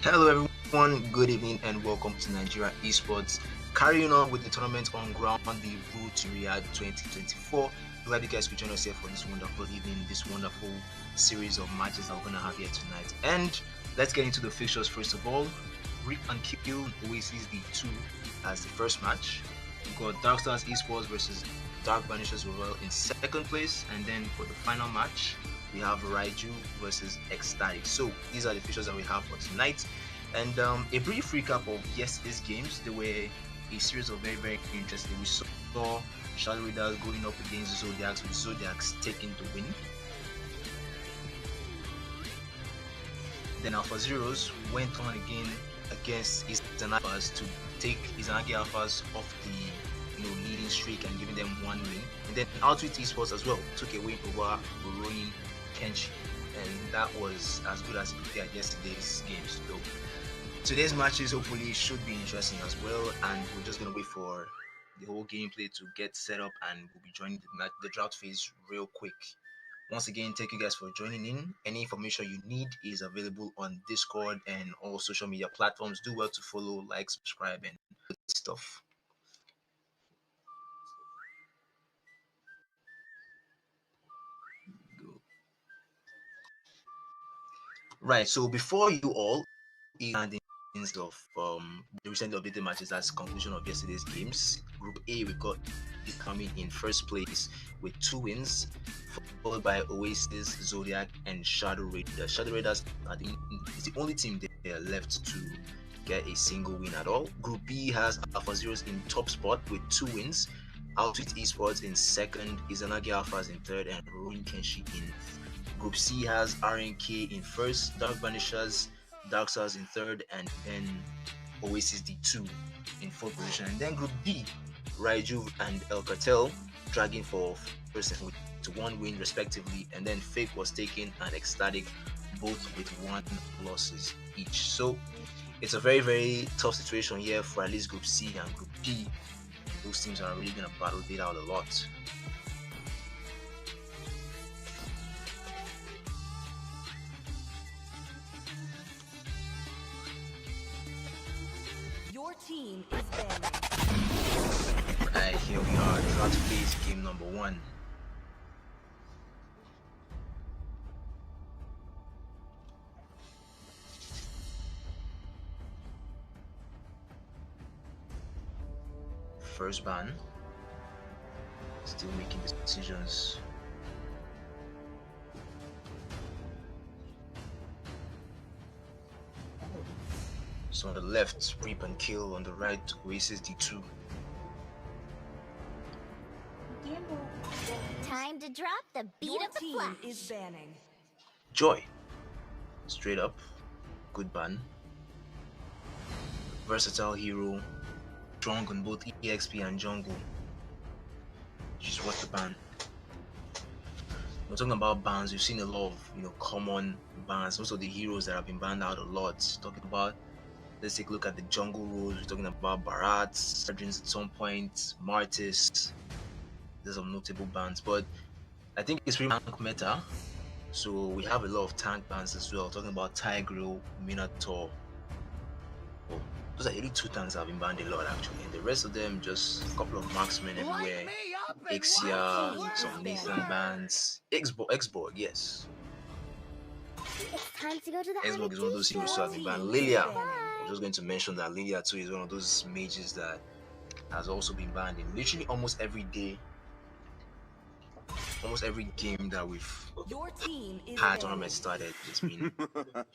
Hello everyone, good evening and welcome to Nigeria Esports. Carrying on with the tournament on ground, the Road to Riyadh 2024. Glad you guys could join us here for this wonderful evening, this wonderful series of matches that we're going to have here tonight. And let's get into the fixtures first of all. Rip and Kill Oasis D2 as the first match. We've got Dark Stars Esports versus Dark Banishers Royal in second place. And then for the final match, we have Raiju versus Ecstatic. So these are the features that we have for tonight. And a brief recap of yesterday's games. There were a series of very interesting. We saw Shadow Raiders going up against Zodiacs, with Zodiacs taking the win. Then Alpha Zeros went on again against Izanagi Alphas to take Izanagi Alphas off the leading streak and giving them one win. And then Outwit Esports as well took a win over Rurouni Kenshi, and that was as good as it could get yesterday's games. So today's matches hopefully should be interesting as well, and we're just gonna wait for the whole gameplay to get set up, and we'll be joining the draft phase real quick. Once again, thank you guys for joining in. Any information you need is available on Discord and all social media platforms. Do well to follow, like, subscribe, and stuff. Right, so before you all, standings of the recently updated matches, that's conclusion of yesterday's games. Group A, we got it coming in first place with 2 wins, followed by Oasis, Zodiac, and Shadow Raiders. Shadow Raiders is the only team they are left to get a single win at all. Group B has Alpha Zeros in top spot with 2 wins, Outwit Esports in second, Izanagi Alphas in third, and Ruin Kenshi in Group C has RNK in first, Dark Banishers, Dark Stars in third, and then Oasis D2 in fourth position. And then Group D, Raiju and El Cartel dragging for first and to 1 win respectively, and then Fake was taken and Ecstatic both with 1 losses each. So it's a very tough situation here for at least Group C and Group D. Those teams are really gonna battle it out a lot. Your team is banning. Right, here we are, draft phase game number 1. First ban. Still making decisions. So on the left, Reap and Kill. On the right, Oasis D2. Time to drop the beat Your of the team flash. is banning. Joy. Straight up. Good ban. Versatile hero. Strong on both EXP and jungle. Just watch the ban. We're talking about bans. We've seen a lot of common bans. Most of the heroes that have been banned out a lot. Talking about, let's take a look at the jungle rules. We're talking about Barat, Surgeons at some point, Martis. There's some notable bans, but I think it's pretty tank meta. So we have a lot of tank bans as well. Talking about Tigreal, Minotaur. Oh, those are the only 2 tanks that have been banned a lot actually, and the rest of them just a couple of marksmen everywhere. Ixia, some Nathan bans. Xborg, yes. It's time to go to the Xborg is one of those heroes who have been banned. Lilia, I was just going to mention that Lilia too is one of those mages that has also been banned in literally almost every day. Almost every game that we've Your team is had tournament started, it's been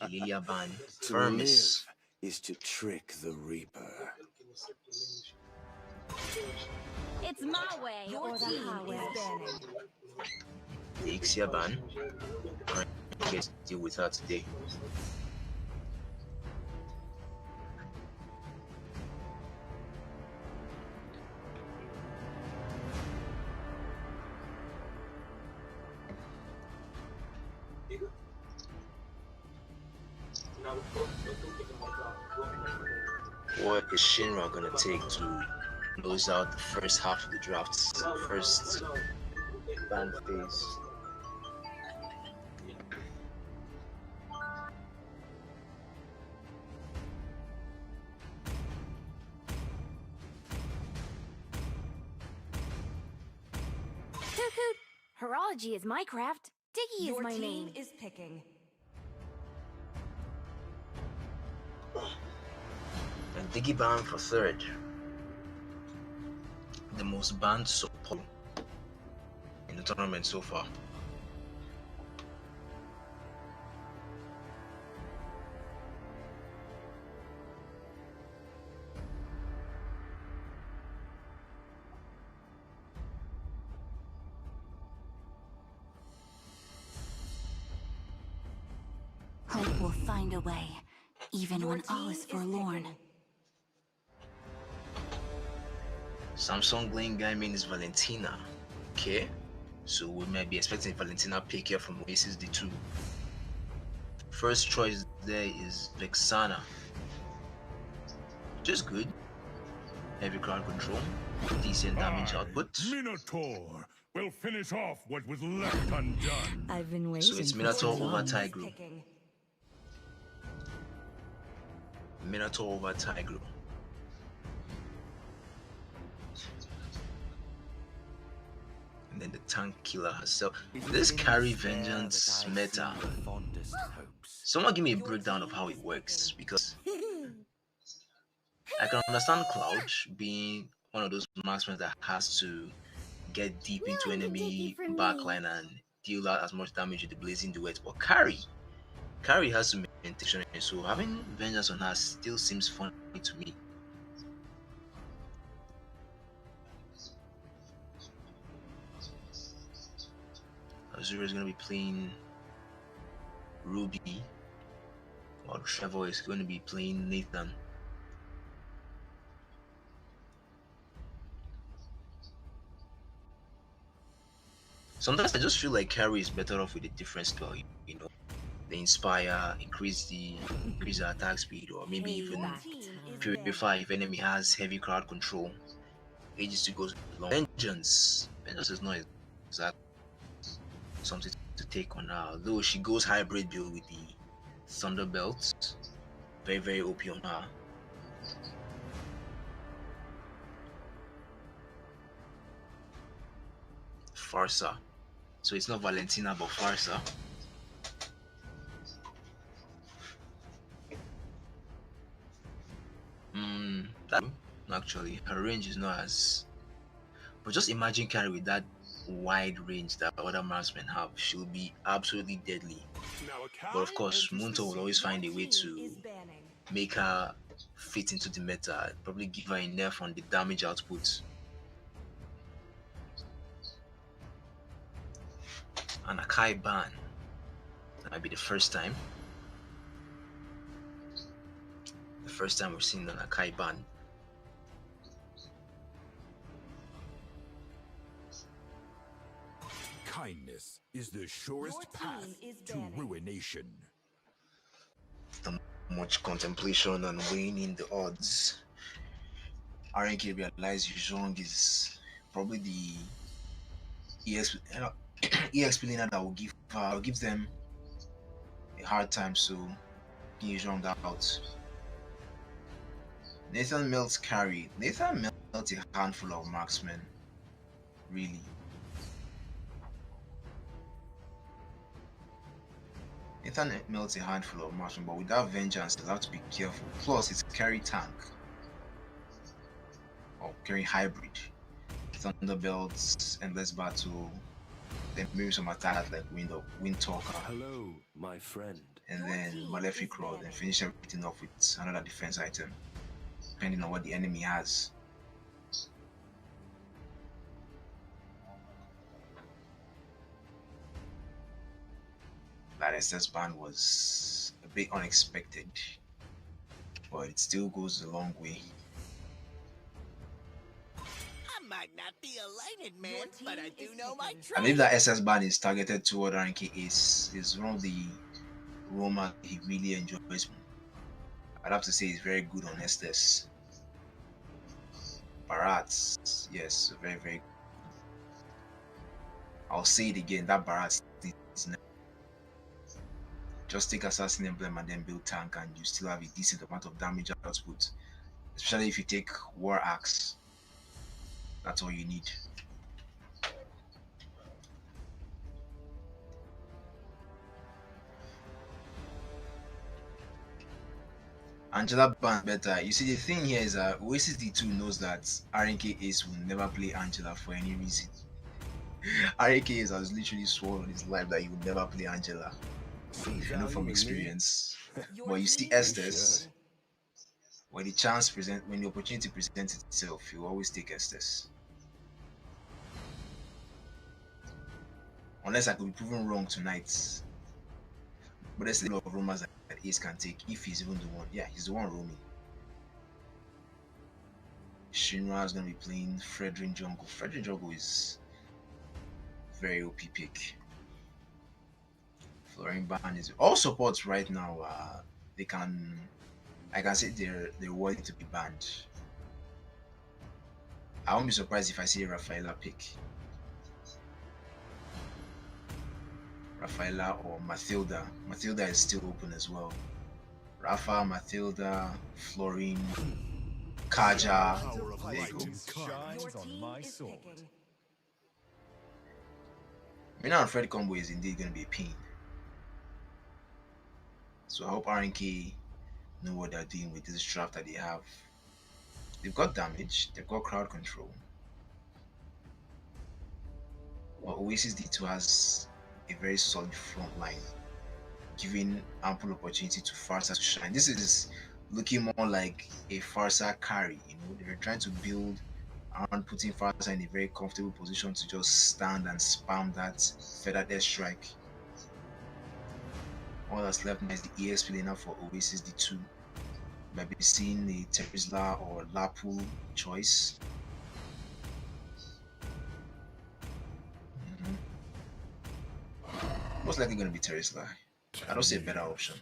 a Lilia ban. Firmus is to trick the Reaper. It's my way Your or the team highway. is banning. the Ixia ban. I'm going to deal with her today. What is Shinra gonna take to close out the first half of the draft, first ban phase? Hoot. Horology is my craft. Diggy Your is my team name. is picking. And Diggy banned for third. The most banned support in the tournament so far. Hope will find a way, even Your when all team is is forlorn. picking. Samsung Lane Gaming is Valentina. Okay, so we might be expecting Valentina pick here from Oasis D2. First choice there is Vexana. Just good. Heavy crowd control, decent damage output. Minotaur will finish off what was left undone. I've been waiting. So it's for Minotaur so over long. Tigro. Picking. Minotaur over Tigro. And then the tank killer herself. This carry vengeance meta. Someone give me a breakdown of how it works, because I can understand Cloud being one of those marksmen that has to get deep into Willing to take enemy it from me. backline and deal out as much damage with the blazing duet. But carry has to maintain, so having vengeance on her still seems funny to me. Azura is going to be playing Ruby, while Trevor is going to be playing Nathan. Sometimes I just feel like carry is better off with a different spell, you know. They inspire, increase the attack speed, or maybe even Your team is purify if enemy has heavy crowd control. Ages to go long. Vengeance is not exactly something to take on her, though she goes hybrid build with the Thunder Belt. Very, very OP on her. Farsa. So it's not Valentina but Farsa. That actually her range is not as, but just imagine carry with that wide range that other marksmen have. She'll be absolutely deadly. But of course, Munto will always find a way to make her fit into the meta, probably give her a nerf on the damage output. And Akai ban. That might be the first time. The first time we've seen an Akai ban. Kindness is the surest path to ruination. Much contemplation and weighing in the odds, RNK realized Yuzhong is probably the EXP laner that will give them a hard time, so Yuzhong out. Nathan melts carry. Nathan melts a handful of marksmen, really. Nathan melts a handful of marksmen, but without vengeance, you have to be careful. Plus, it's carry tank. Or carry hybrid. Thunderbelts, Endless Battle, then maybe some attacks like Wind Talker. Hello, my friend. And then Malefic Rod, and finish everything off with another defense item, depending on what the enemy has. That SS ban was a bit unexpected, but it still goes a long way. I might not be a lightning man, Your but I team do is know my picking. I trade. believe that SS ban is targeted toward rank Ace. Is one of the Roma he really enjoys. I'd have to say he's very good on Estes. Barat, yes, very, very good. I'll say it again, that Barat is just take Assassin Emblem and then build tank, and you still have a decent amount of damage output. Especially if you take War Axe. That's all you need. Angela ban better. You see, the thing here is that Oasis D2 knows that RNK Ace will never play Angela for any reason. RNK Ace has literally sworn on his life that he would never play Angela. I know from experience. But you see Estes, when the opportunity presents itself, you always take Estes. Unless I could be proven wrong tonight. But there's a lot of roamers that Ace can take if he's even the one. Yeah, he's the one roaming. Shinra is going to be playing Fredrin Jungle. Fredrin Jungle is very OP pick. Flooring Ban is all supports right now. I can say they're worthy to be banned. I won't be surprised if I see a Rafaela pick. Rafaela or Mathilda. Mathilda is still open as well. Rafa, Mathilda, Florine, Kaja. There you go. Mina and Fred combo is indeed going to be a pain. So I hope RNK know what they're doing with this draft that they have. They've got damage, they've got crowd control. But Oasis D2 has a very solid front line, giving ample opportunity to Farsa to shine. This is looking more like a Farsa carry, you know. They're trying to build around putting Farsa in a very comfortable position to just stand and spam that feathered airstrike. All that's left now is the EXP laner for Oasis D2. Might be seeing the Terizla or Lapu choice. Most likely going to be Terizla. I don't see a better option.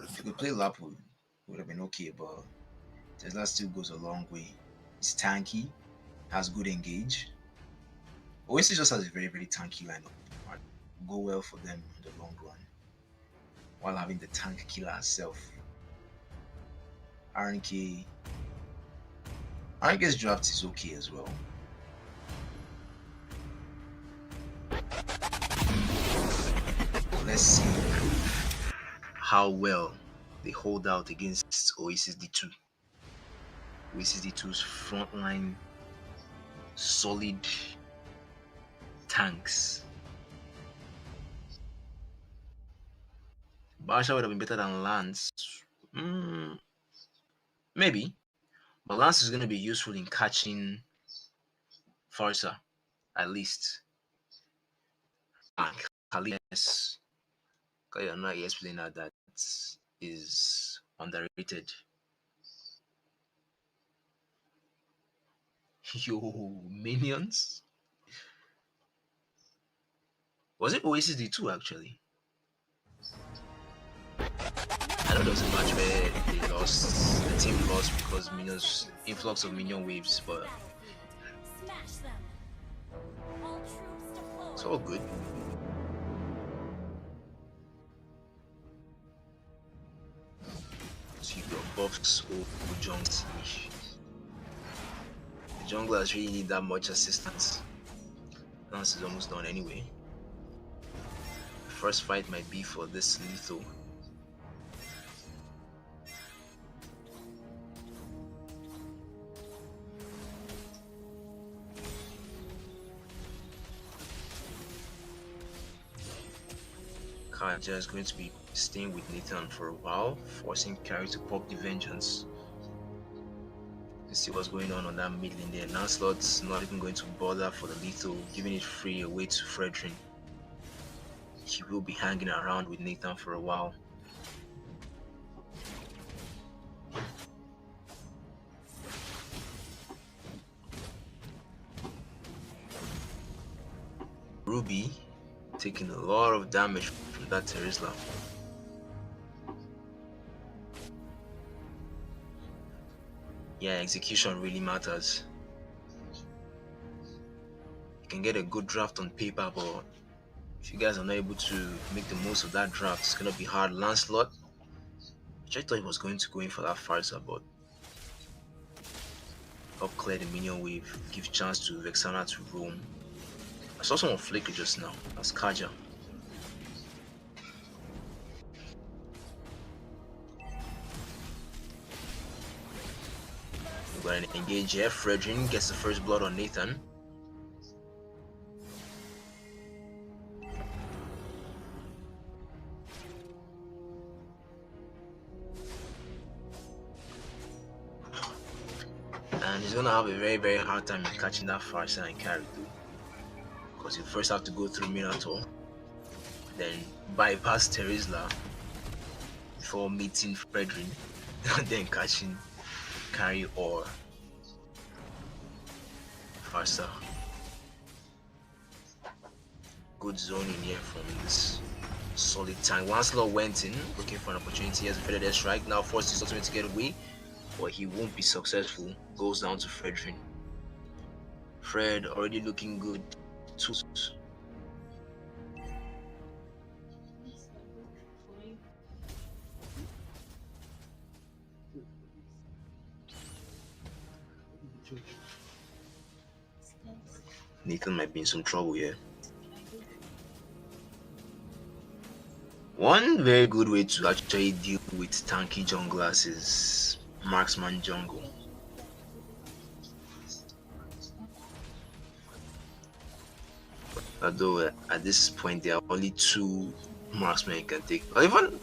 If you could play Lapu, it would have been okay, but Terizla still goes a long way. It's tanky, has good engage. Oasis just has a very, very tanky lineup. Go well for them in the long run, while having the tank killer herself. RNK's draft is okay as well. Let's see how well they hold out against Oasis D2. Oasis D2's frontline solid tanks. Barsha would have been better than Lance. Maybe. But Lance is going to be useful in catching Farsa, at least. And Kalias, Kayana explainer that is underrated. Yo, minions? Was it Oasis D2 actually? I know there was a match where the team lost because influx of minion waves, but it's all good. So you got buffs over Jones. The junglers really need that much assistance. Lance is almost done anyway. The first fight might be for this lethal. Kaja is going to be staying with Nathan for a while, forcing Carrie to pop the vengeance. Let's see what's going on that mid lane there. Lancelot's not even going to bother for the lethal, giving it free away to Fredrin. He will be hanging around with Nathan for a while. Ruby taking a lot of damage from that Terizla. Yeah, execution really matters. You can get a good draft on paper, but if you guys are not able to make the most of that draft, it's gonna be hard. Lancelot, which I thought he was going to go in for that Farsa, but up clear the minion wave, give chance to Vexana to roam. I saw someone flicker just now. That's Kaja. Got an engage here. Fredrin gets the first blood on Nathan. And he's gonna have a very, very hard time in catching that Farsa and carry through. Because you first have to go through Minato, then bypass Terizla before meeting Fredrin, and then catching carry or Farsa. Good zoning here from this solid tank. Lancelot went in looking for an opportunity as a Federer strike. Now forces his ultimate to get away, but he won't be successful. Goes down to Fredrin. Fred already looking good. Two. Nathan might be in some trouble here. One very good way to actually deal with tanky junglers is marksman jungle. Although at this point there are only 2 marksmen you can take. Or even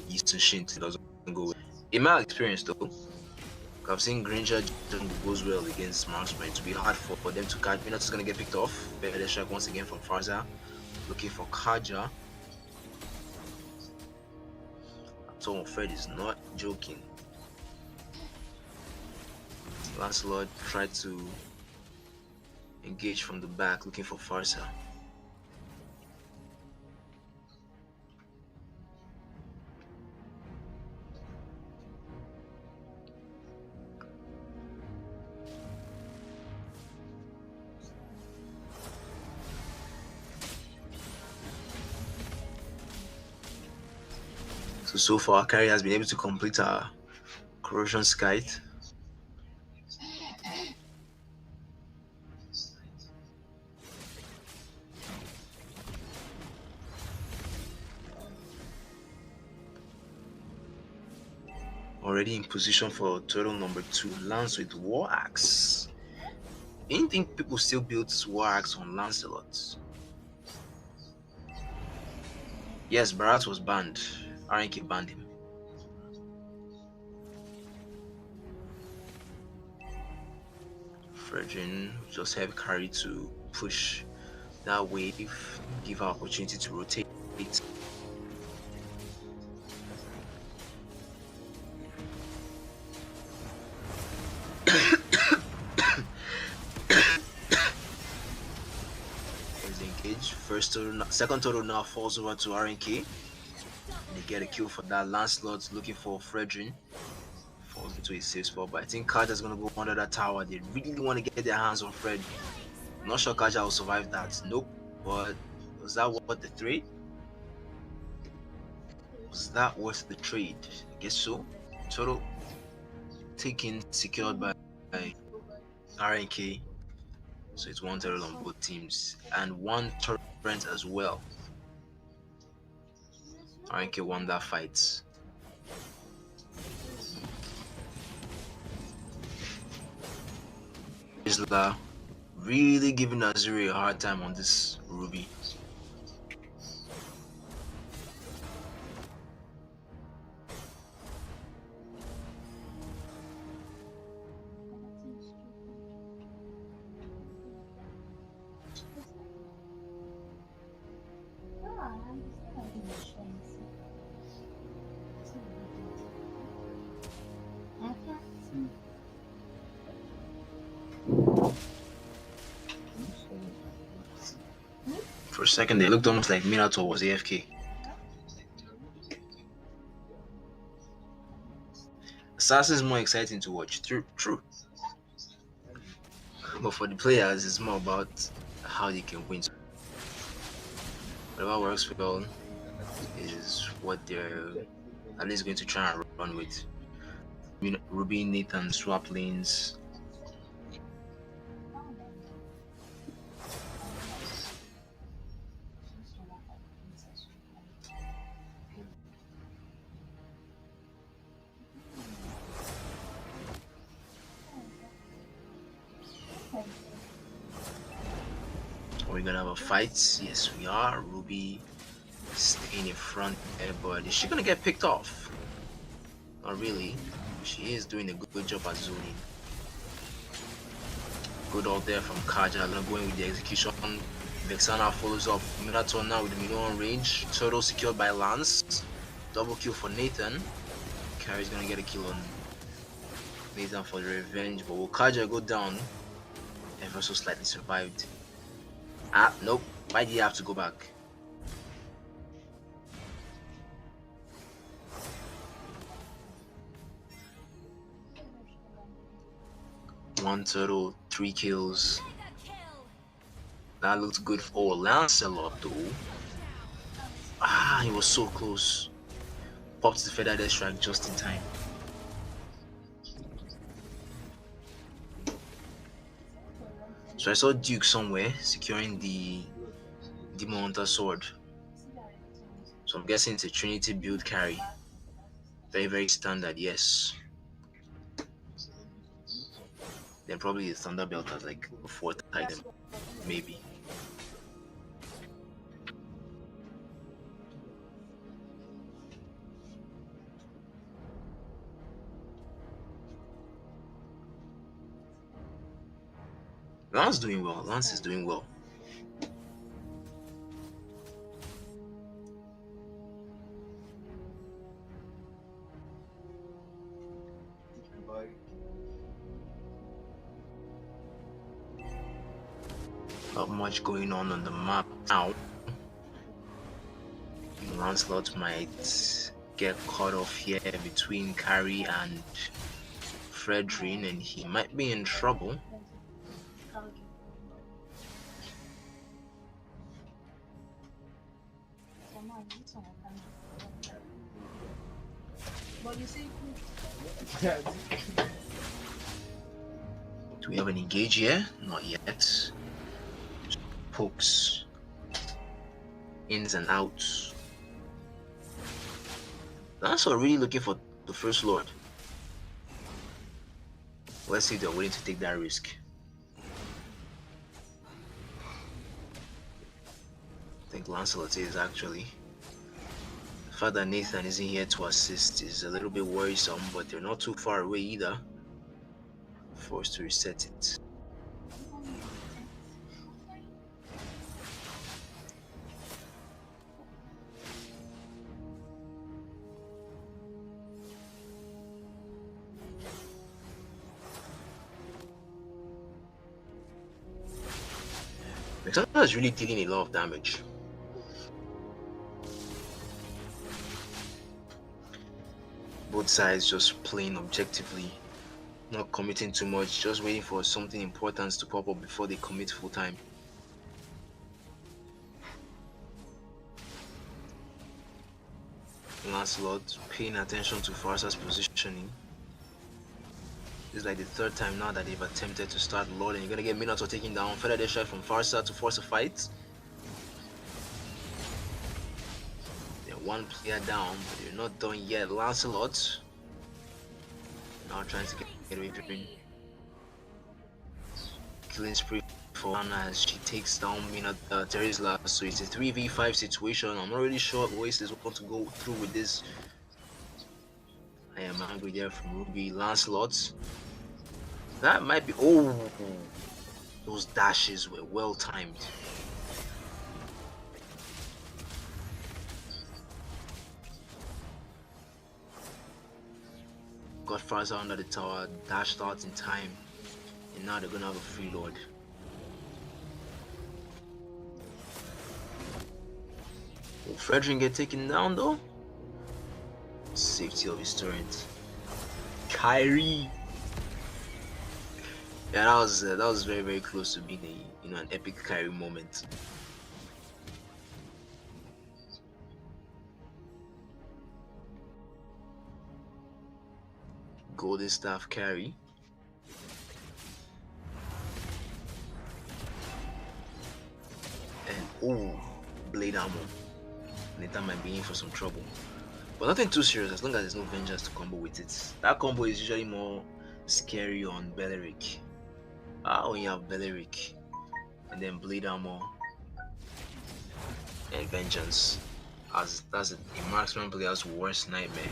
Eastern Shint doesn't go with. In my experience though, I've seen Granger jungle goes well against marksmen. It will be hard for them to catch. Peanut is gonna get picked off. Better strike once again from Farza. Looking for Kaja. So Fred is not joking. Lancelot tried to engage from the back looking for Farsa. So far, Kari has been able to complete her corrosion skite. Already in position for turtle number 2, Lance with War Axe. Didn't think people still build War Axe on Lancelot. Yes, Barat was banned. RNK banned him. Fredrin just helped Kari to push that wave, give her opportunity to rotate. Engage. Second total now falls over to RNK. They get a kill for that. Lancelot looking for Fredrin. Falls into a safe spot, but I think Kaja's gonna go under that tower. They really want to get their hands on Fred. I'm not sure Kaja will survive that. Nope. But was that worth the trade? Was that worth the trade? I guess so. Total taken, secured by RNK. So it's 1 turtle on both teams and 1 torrent as well. RNK won that fight. Isla really giving Azuri a hard time on this Ruby. For a second, they looked almost like Minato was AFK. Assassin is more exciting to watch. True. But for the players, it's more about how they can win. Whatever works well is what they're at least going to try and run with. Ruby, Nathan swap lanes. we gonna have a fight? Yes, we are. Ruby staying in front there, but is she gonna get picked off? Not really. She is doing a good job at zoning. Good out there from Kaja. Gonna go in with the execution. Vexana follows up. Minator now with the minimum range. Turtle secured by Lance. Double kill for Nathan. Carrie's gonna get a kill on Nathan for the revenge, but will Kaja go down? Ever so slightly survived. Ah, nope. Why did he have to go back? One turtle, 3 kills. That looks good for Lancelot though. Ah, he was so close. Popped the feather death strike just in time. So I saw Duke somewhere securing the Demon Hunter sword. So I'm guessing it's a Trinity build carry. Very, very standard, yes. Then probably the Thunderbelt as like a 4th item, maybe. Lance is doing well. Lance is doing well. Not much going on the map now. Lancelot might get caught off here between Carrie and Fredrin, and he might be in trouble. Do we have an engage here? Not yet. Pokes. Ins and outs. That's what really looking for the First Lord. Let's see if they're willing to take that risk. I think Lancelot is actually. The fact that Nathan isn't here to assist is a little bit worrisome, but they're not too far away either. Forced to reset it. Vexana is really dealing a lot of damage. Both sides just playing objectively, not committing too much, just waiting for something important to pop up before they commit full time. Lancelot paying attention to Farsa's positioning. This is like the 3rd time now that they've attempted to start Lord, and you're gonna get Minotaur taking down. Feather death strike from Farsa to force a fight. They're 1 player down, but they're not done yet. Lancelot now trying to get away from killing spree for Anna as she takes down Terizla. So it's a 3v5 situation. I'm not really sure Oasis want to go through with this. I am angry there from Ruby. Lancelot. That might be. Oh, those dashes were well timed. Got Farsa under the tower, dashed out in time, and now they're gonna have a free Lord. Will Fredrin get taken down though? Safety of his turret. Kyrie. Yeah, that was very, very close to being an epic Kyrie moment. Golden staff carry. And oh, blade armor. Nathan might be in for some trouble. But nothing too serious as long as there's no vengeance to combo with it. That combo is usually more scary on Beleric. When you have Beleric and then blade armor and vengeance. As that's a marksman player's worst nightmare.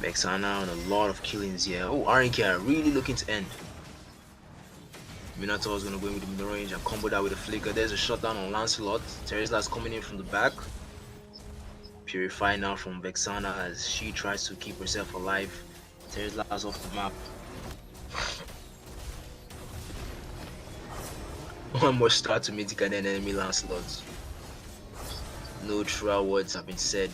Vexana on a lot of killings here. Oh, RNK are really looking to end. Minotaur is going to go in with the middle range and combo that with a flicker. There's a shutdown on Lancelot. Teresla's coming in from the back. Purify now from Vexana as she tries to keep herself alive. Teresla's off the map. One more start to Mythic and then enemy Lancelot. No truer words have been said.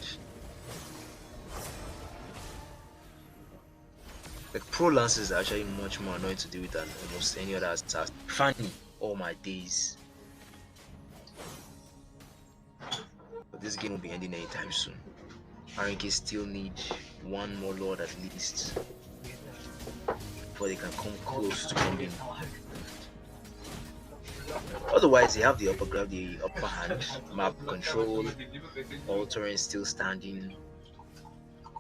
Like pro Lancers are actually much more annoying to deal with than almost any other attack. Fanny, all my days. But this game will be ending anytime soon. RNK still need one more Lord at least before they can come close to coming. Otherwise, they have the upper hand. Map control, all turrets still standing,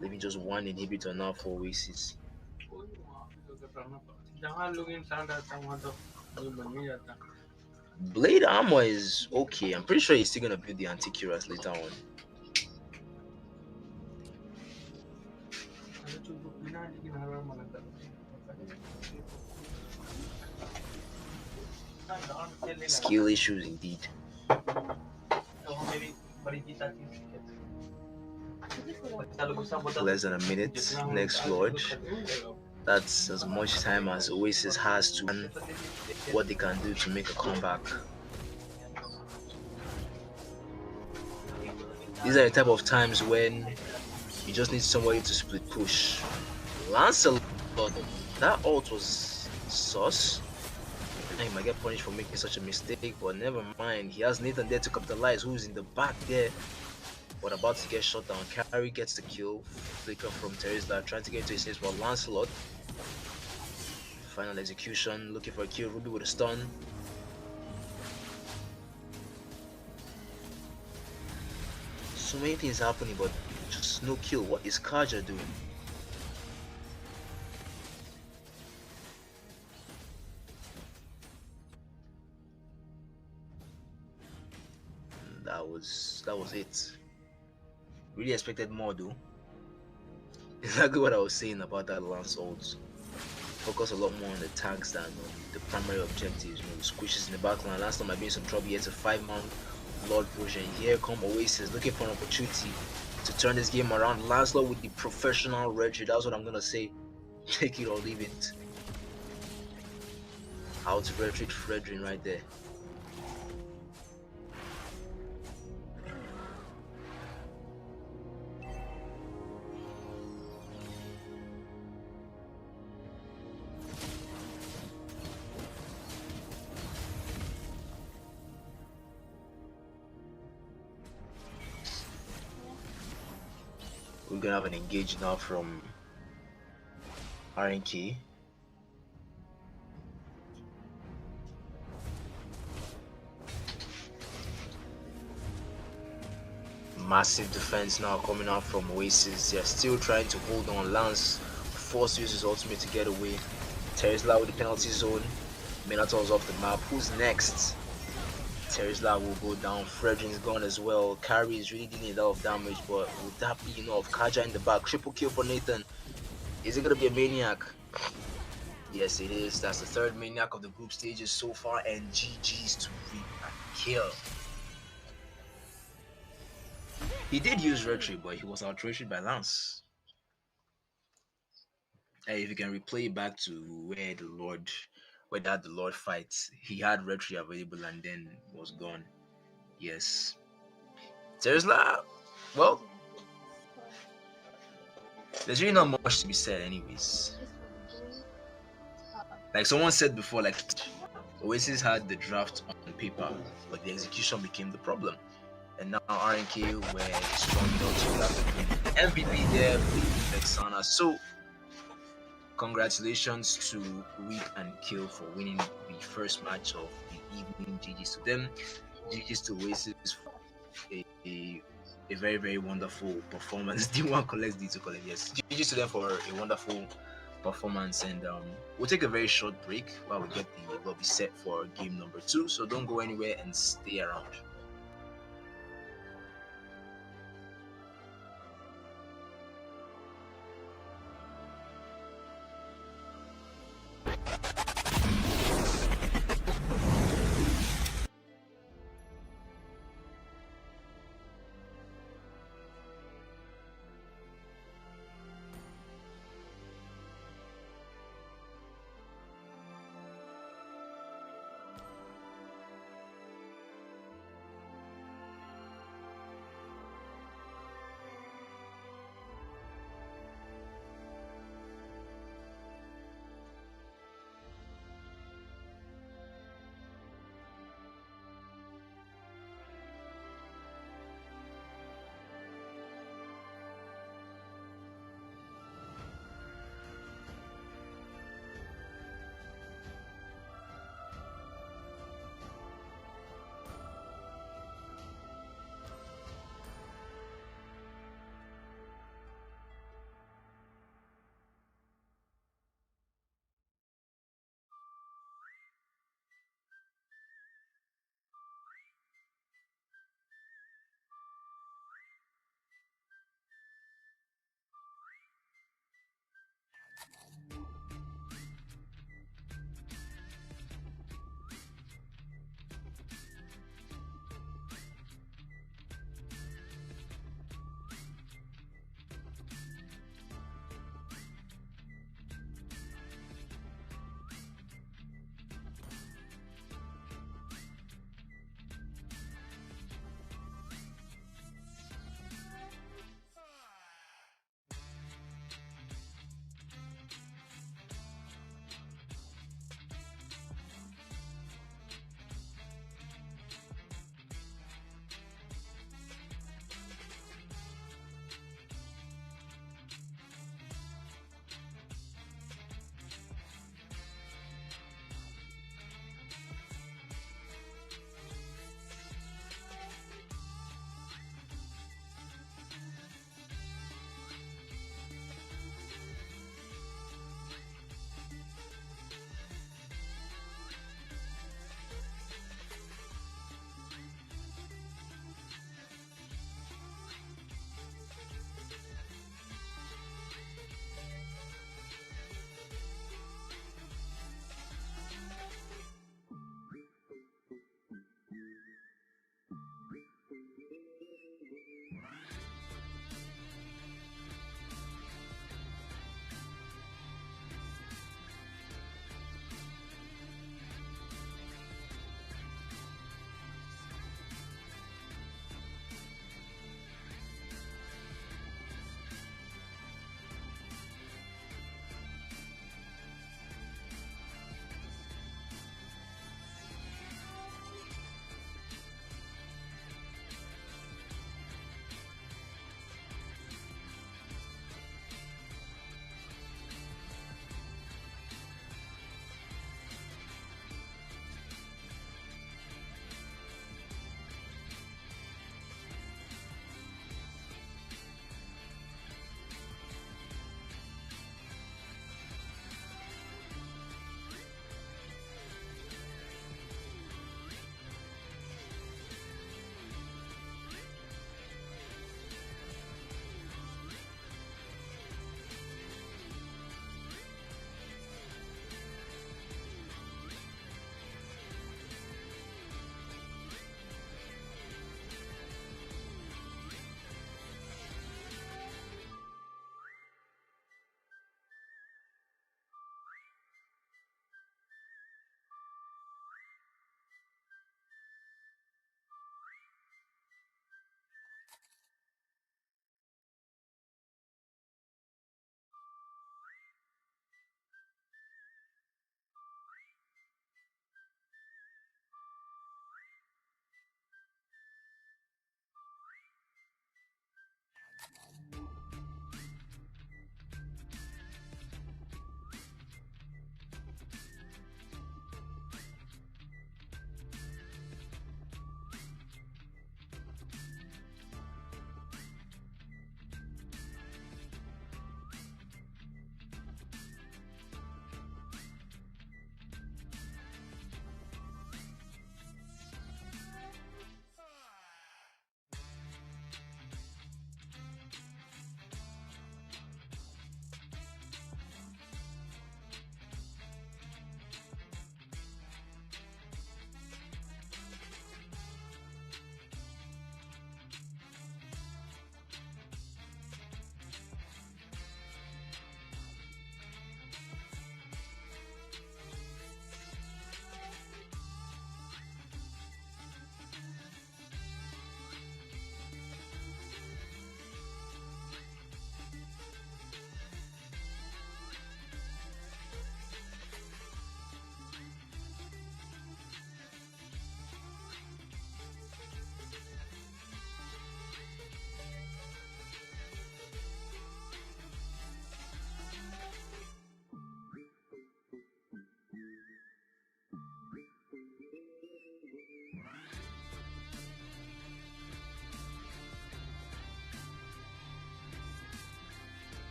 leaving just one inhibitor now for Oasis. Blade armor is okay. I'm pretty sure he's still gonna build the Anticuras later on. Skill issues indeed. Less than a minute. Next Lord. That's as much time as Oasis has to learn what they can do to make a comeback. These are the type of times when you just need somebody to split push. Lancelot, that ult was sus. He might get punished for making such a mistake, but never mind. He has Nathan there to capitalize, who's in the back there, but about to get shot down. Carry gets the kill. Flicker from Teresla trying to get into his face, while Lancelot. Final execution, looking for a kill. Ruby with a stun. So many things happening, but just no kill. What is Kaja doing? That was it. Really expected more though. Exactly what I was saying about that Lance ult. Focus a lot more on the tanks than on the primary objectives. You know, squishes in the backline. Last time I've been in some trouble. Here, it's a 5-man Lord push, and here come Oasis looking for an opportunity to turn this game around. Lancelot with the professional retreat. That's what I'm gonna say. Take it or leave it. How to retreat Fredrin right there. We're gonna have an engage now from RNK. Massive defense now coming out from Oasis. They're still trying to hold on. Lance forced uses ultimate to get away. Teresla with the penalty zone. Minotaur's off the map. Who's next? Teresla will go down. Fredrin's gone as well. Carry is really dealing a lot of damage, but would that be enough? Kaja in the back. Triple kill for Nathan. Is it gonna be a maniac? Yes, it is. That's the third maniac of the group stages so far, and GG's to Reap and kill. He did use retreat, but he was out-retreated by Lance. And if you can replay back to where the Lord fights, he had retreat available and then was gone. Yes. Teresla, well, there's really not much to be said anyways. Like someone said before, like Oasis had the draft on paper, but the execution became the problem. And now RNK were strong enough to grab the MVP there with Vexana. So congratulations to Reap and Kill for winning the first match of the evening. GG's to them. GG's to Oasis for a a very, very wonderful performance. D1 collects D2 collect. Yes, GG to them for a wonderful performance. And we'll take a very short break while we get the lobby set for game number 2. So don't go anywhere and stay around.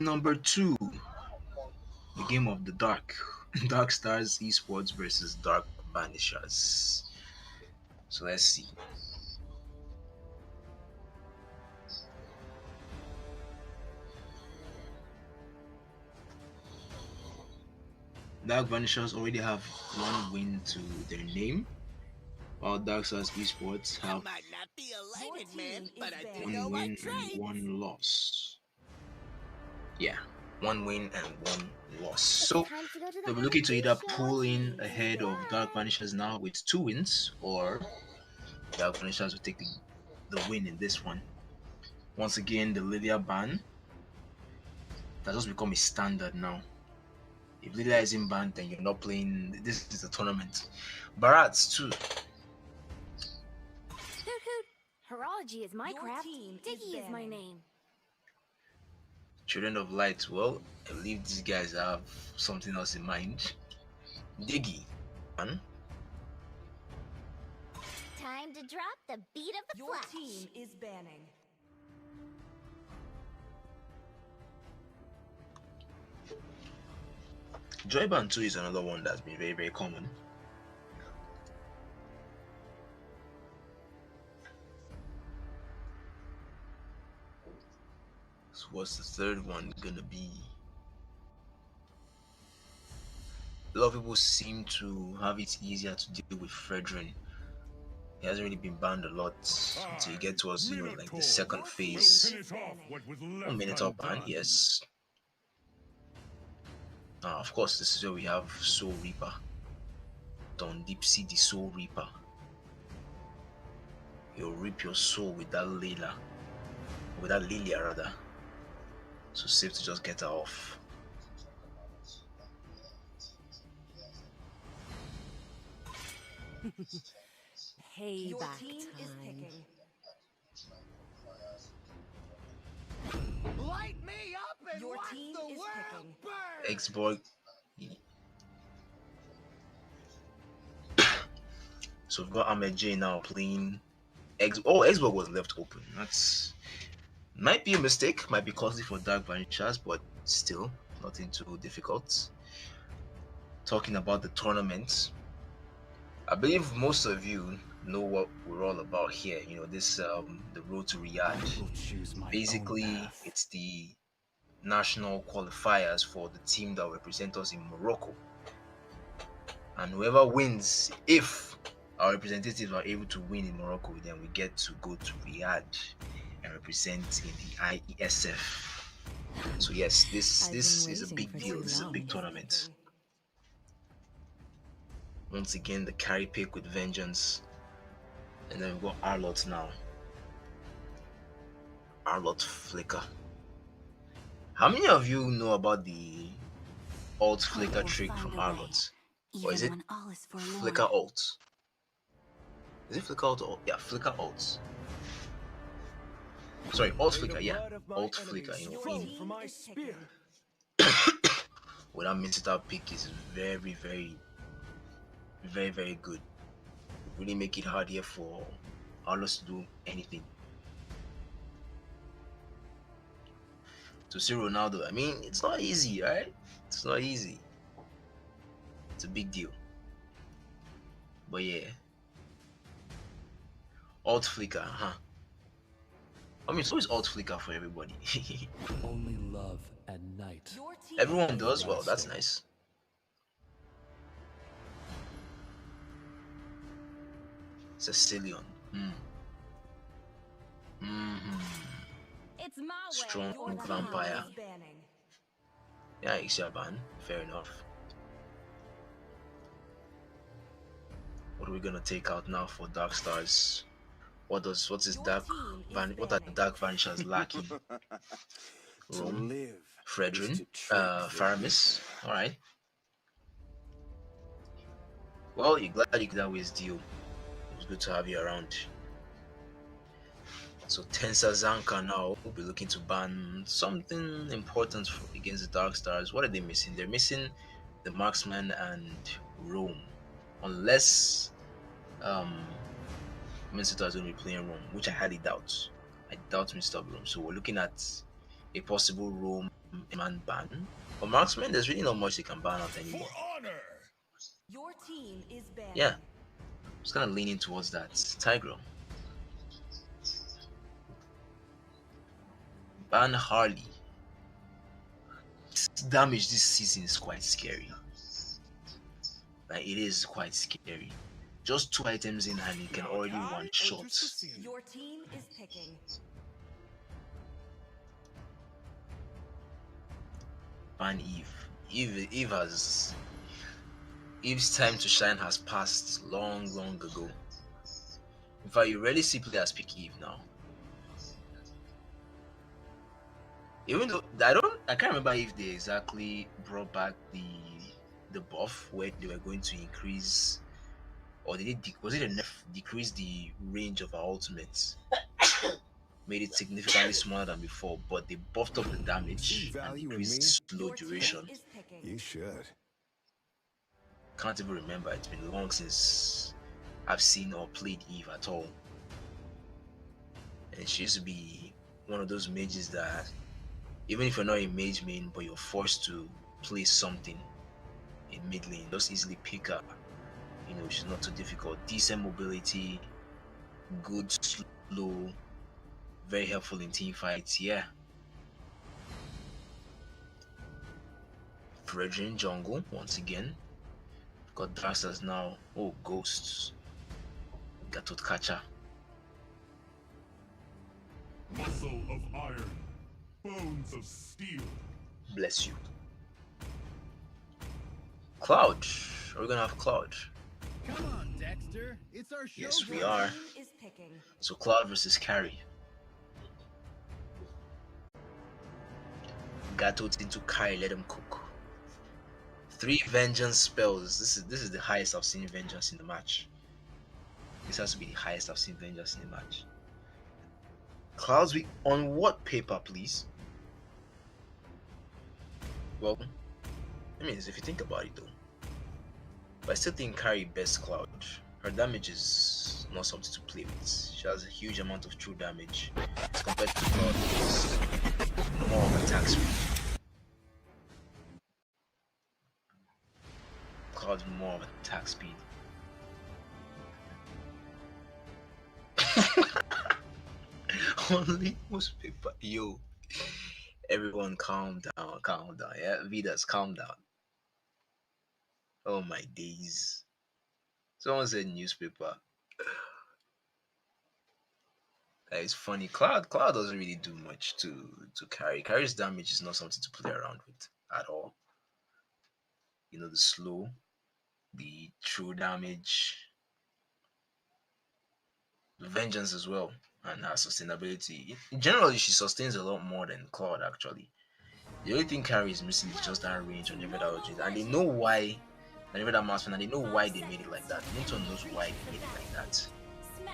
number 2, the game of the dark. Dark Stars Esports versus Dark Vanishers. So let's see. Dark Vanishers already have 1 win to their name, while Dark Stars Esports I have might not be a lightning man, team but is I do banned. know 1 my win and trade. 1 loss. Yeah, 1 win and 1 loss. It's So time to go to the they'll be looking to either competition. pull in ahead of Dark Vanishers now with 2 wins, or Dark Vanishers will take the win in this one. Once again, the Lilia ban that just become a standard now. If Lilia isn't banned, then you're not playing. This is a tournament. Barats too. Hoot hoot. Horology is my Your craft. team is Diggy is my banning. name. Children of Light. Well, I believe these guys have something else in mind. Diggy, man. Time to drop the beat of the Your flash. team is banning. Joyban 2 is another one that's been very, very common. So what's the third one gonna be? A lot of people seem to have it easier to deal with Fredrin. He hasn't really been banned a lot until you get towards, like the second phase. Finish off what was 1 left minute up ban, undone. yes. Of course, this is where we have Soul Reaper. Don Deepsea the Soul Reaper. He'll reap your soul with that Lilia rather. So safe to just get her off. Your Payback team is time. picking. Light me up and Your watch team the is world picking. burn. X-Boy. So we've got Ahmed J now playing Xbox was left open. That's might be a mistake, might be costly for Dark Vanishers, but still nothing too difficult. Talking about the tournament, I believe most of you know what we're all about here. This the road to Riyadh. will choose my Basically, own path. it's the national qualifiers for the team that represent us in Morocco. And whoever wins, if our representatives are able to win in Morocco, then we get to go to Riyadh and represent in the IESF. So yes, this I've been is a waiting big for deal. too This is a long. big tournament. Once again, the carry pick with vengeance. And then we've got Arlott now. Arlott Flicker. How many of you know about the alt flicker Hope will trick find from a way, Arlott? Or is even it when all is forlorn. Flicker alt? Is it Flicker alt or yeah, Flicker alt? Sorry, alt flicker, yeah. Alt flicker, Your in team is picking. well, that Minster pick is very, very, very, very good. Really make it hard here for Arlott to do anything. To see Ronaldo, I mean, it's not easy, right? It's not easy. It's a big deal. But yeah. Alt flicker, huh? I mean, so is alt flicker for everybody. Only love at night. Your team Everyone is does? Well, banning. that's nice. Sicilian. It's my Strong way. Your team vampire. is banning. Yeah, Ishaban. Fair enough. What are we gonna take out now for Dark Stars? What is Your team is what are the banning. Dark Vanishers lacking? To Rome, live is Fredrin, to trick the Faramis. Alright. Well, you're glad you could always deal. It was good to have you around. So Tensa Zanka now will be looking to ban something important against the Dark Stars. What are they missing? They're missing the Marksman and Rome. Unless Minnesota is going to be playing Rome, which I highly doubt. I doubt Mr. Rome. So we're looking at a possible Rome man ban. For marksman, there's really not much you can ban out For anymore. honor. Your team is banning. Yeah, I was kind of leaning towards that. Tiger. Ban Harley. This damage this season is quite scary. Like, it is quite scary. Just 2 items in and you can already one shot. Your team is picking. Ban Eve. Eve has Eve's time to shine has passed long ago. In fact, you rarely see players pick Eve now. Even though I can't remember if they exactly brought back the buff where they were going to increase, or was it a nerf decrease the range of our ultimates, made it significantly smaller than before, but they buffed up the damage and decreased the slow duration. You should. Can't even remember. It's been long since I've seen or played Eve at all. And she used to be one of those mages that even if you're not a mage main, but you're forced to play something in mid lane, just easily pick her. You know, she's not too difficult. Decent mobility, good slow, very helpful in team fights. Yeah. Fredrin jungle once again. Got Drasters now. Oh, ghosts. Gatot Kacha. Muscle of iron, bones of steel. Bless you. Cloud. Are we gonna have Cloud? Come on, Dexter. It's our show. Yes, we Your are. team is picking. So Cloud versus Carry. Gatot into Carry, let him cook. 3 vengeance spells. This is the highest I've seen vengeance in the match. This has to be the highest I've seen vengeance in the match. Clouds weak on what paper, please? Well, I mean, if you think about it though, but I still think Carry best Cloud. Her damage is not something to play with. She has a huge amount of true damage as compared to Cloud, is more of attack speed. Cloud more of attack speed. Only most paper. Yo, everyone calm down, yeah, Vidas, calm down. Oh my days. Someone said newspaper. That is funny. Cloud doesn't really do much to Carry. Carry's damage is not something to play around with at all. You know, the slow, the true damage, the vengeance as well, and her sustainability. Generally, she sustains a lot more than Cloud actually. The only thing Carry is missing is just that range on every other and they know why. And every other marksman, and they know why they made it like that. Linton knows why they made it like that.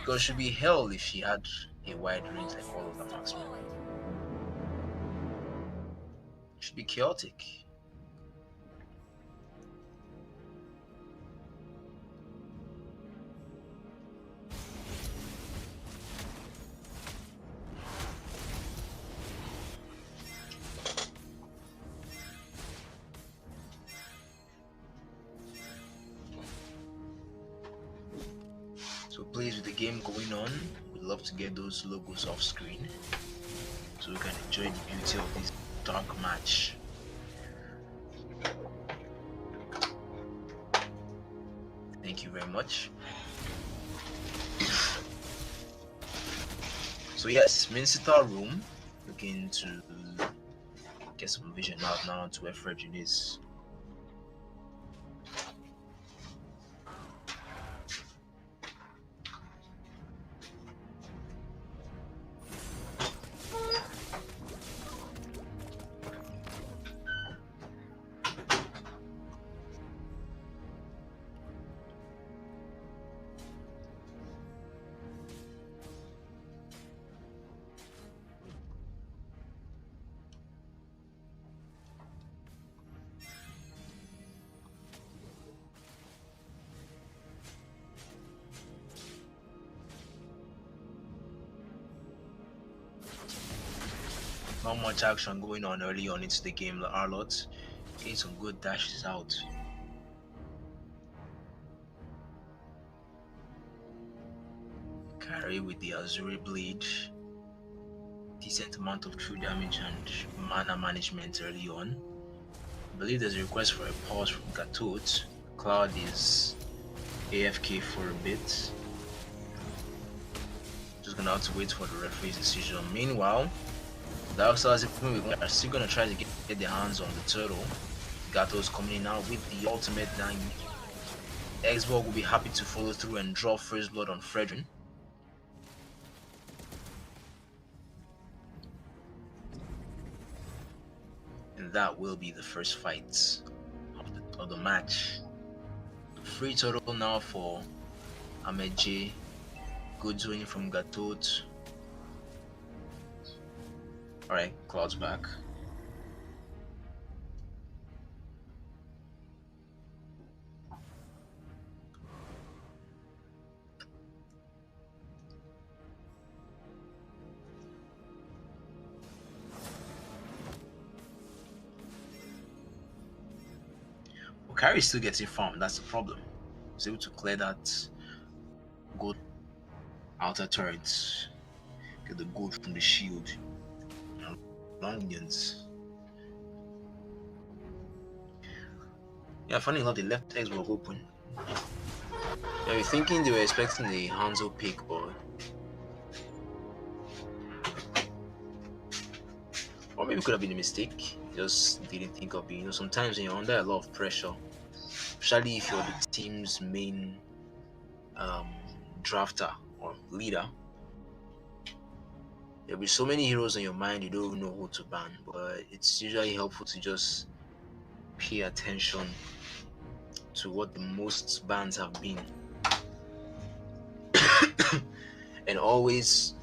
Because it should be hell if she had a wide range like all of the marksmen. It should be chaotic. So please, with the game going on, we'd love to get those logos off screen so we can enjoy the beauty of this dark match. Thank you very much. So yes, Minsita room, looking to get some vision out now to where Fredrin is. Not much action going on early on into the game. The Arlott getting some good dashes out. Carry with the Azuri Blade. Decent amount of true damage and mana management early on. I believe there's a request for a pause from Gatot. Cloud is AFK for a bit. Just gonna have to wait for the referee's decision. Meanwhile, the Darkstars are still gonna try to get their hands on the turtle. Gato's coming in now with the ultimate 9. Xborg will be happy to follow through and draw first blood on Fredrin. And that will be the first fight of the match. Free turtle now for Ahmed J. Good winning from Gatot. Alright, Cloud's back. Carry still gets it farmed, that's the problem. He's able to clear that gold outer turrets, get the gold from the shield. Longians. Yeah, funny enough, they left Xbox open. Yeah, you're thinking they were expecting the Hanzo pick, but or maybe it could have been a mistake. Just didn't think of it. Sometimes when you're under a lot of pressure, especially if you're the team's main drafter or leader, there'll be so many heroes on your mind you don't even know who to ban. But it's usually helpful to just pay attention to what the most bans have been, and always,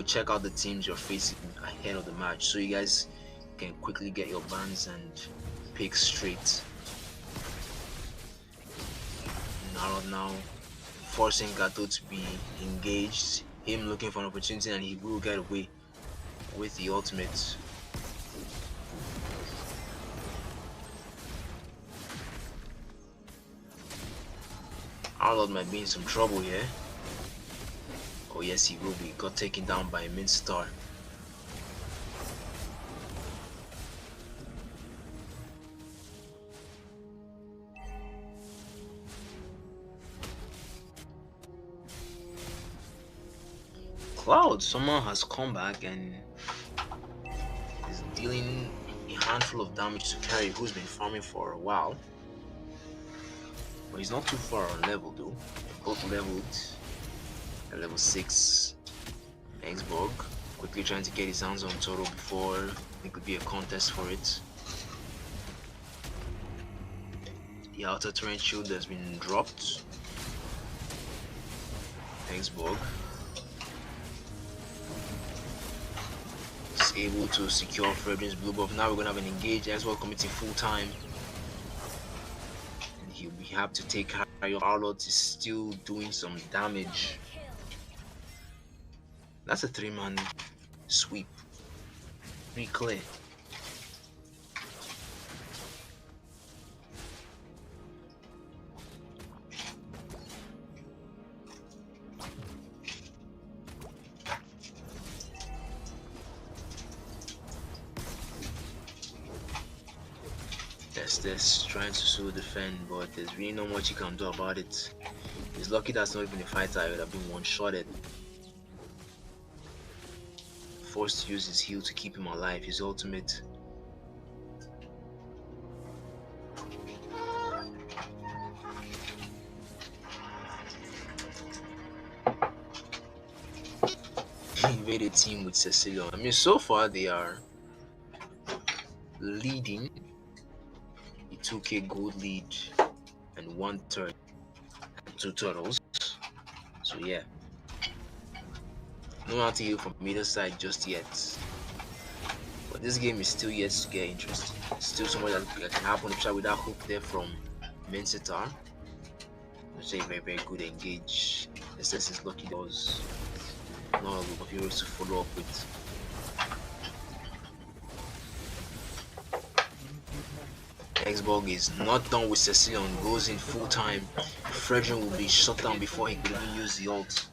check out the teams you're facing ahead of the match, so you guys can quickly get your bans and pick straight. Now forcing Gato to be engaged, him looking for an opportunity, and he will get away with the ultimate. Arlott might be in some trouble here. Oh yes, he will be. Got taken down by a Mint Star. Cloud somehow has come back and is dealing a handful of damage to Carry, who's been farming for a while. But he's not too far on level though. They're both leveled at level 6. Xborg quickly trying to get his hands on Toro before it could be a contest for it. The outer terrain shield has been dropped. Xborg is able to secure Fredrin's blue buff. Now we're gonna have an engage. Xborg committing full time. He'll be happy to take carry. Arlott is still doing some damage. That's a 3-man sweep. Pretty clear. This trying to solo defend, but there's really not much he can do about it. He's lucky that's not even a fighter. I would have been one-shotted. Forced to use his heal to keep him alive. His ultimate. Invaded team with Cecilia. I mean, so far they are leading. 2k gold lead and 1 turret and 2 turtles. So yeah, no how to heal from either side just yet. But this game is still yet to get interesting. Still so much that can happen. Try with that hook there from Mensitar. It's a very good engage. SS is lucky there was not a lot of heroes to follow up with. Xborg is not done with Cecilion, goes in full time. Fredrin will be shut down before he could even use the ult.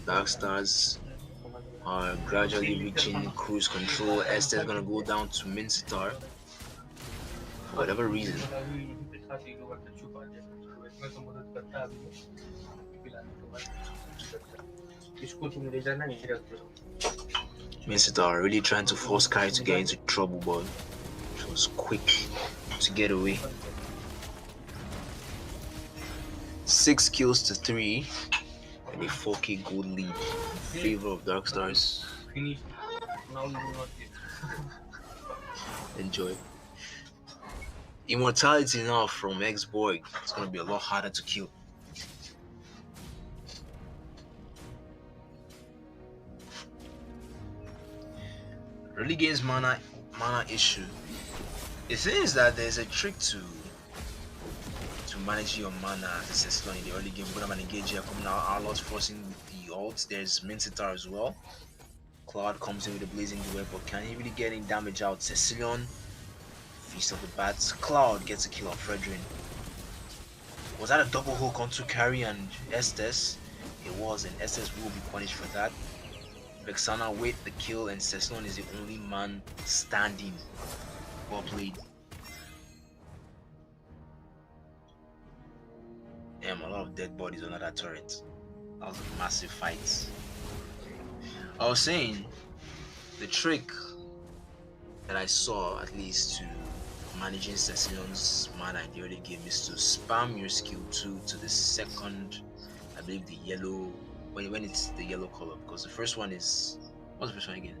Dark Stars are gradually reaching cruise control. Esther's gonna go down to Mincetar for whatever reason. Mincetar really trying to force Kai to get into trouble, but she was quick to get away. 6 kills to 3 and a 4k gold lead in favor of Dark Stars. Enjoy. Immortality now from Xborg. It's gonna be a lot harder to kill. Early game's mana issue. The thing is that there's a trick to manage your mana as a Cecilion in the early game. We're gonna engage here coming out, Arlot's forcing the ult. There's Mincetar as well. Cloud comes in with a blazing duel, but can he really get any damage out? Cecilion, Feast of the Bats. Cloud gets a kill on Fredrin. Was that a double hook onto Carry and Estes? It was, and Estes will be punished for that. Vexana with the kill, and Cecilion is the only man standing. Well played. A lot of dead bodies under that turret. That was a massive fight. I was saying, the trick that I saw, at least, to managing Cecilion's mana in the early game is to spam your skill 2 to the second, I believe the yellow, when it's the yellow color, because the first one is, what's the first one again?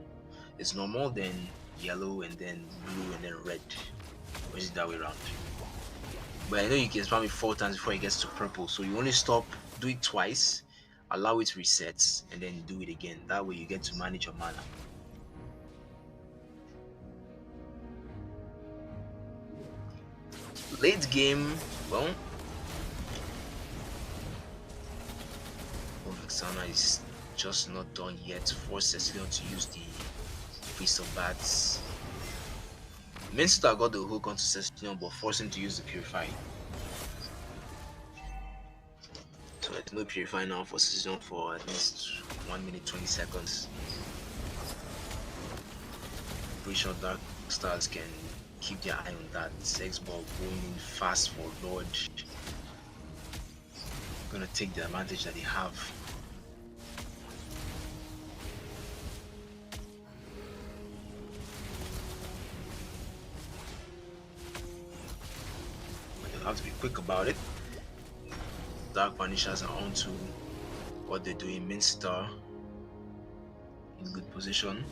It's normal, then yellow, and then blue, and then red. Or is it that way around? But I know you can spam it 4 times before it gets to purple, so you only stop, do it twice, allow it to reset, and then do it again. That way you get to manage your mana. Late game, well, Vexana is just not done yet. Force Cecilion to use the Feast of Bats. Mincetar got the hook onto Cecilion, but forced him to use the Purify. So there's no Purify now for Cecilion for at least 1 minute 20 seconds. Pretty sure Dark Stars can keep their eye on that. Xborg going in fast for Lord. Gonna take the advantage that they have. Have to be quick about it. Dark Vanishers are on to what they're doing. Mincetar in good position.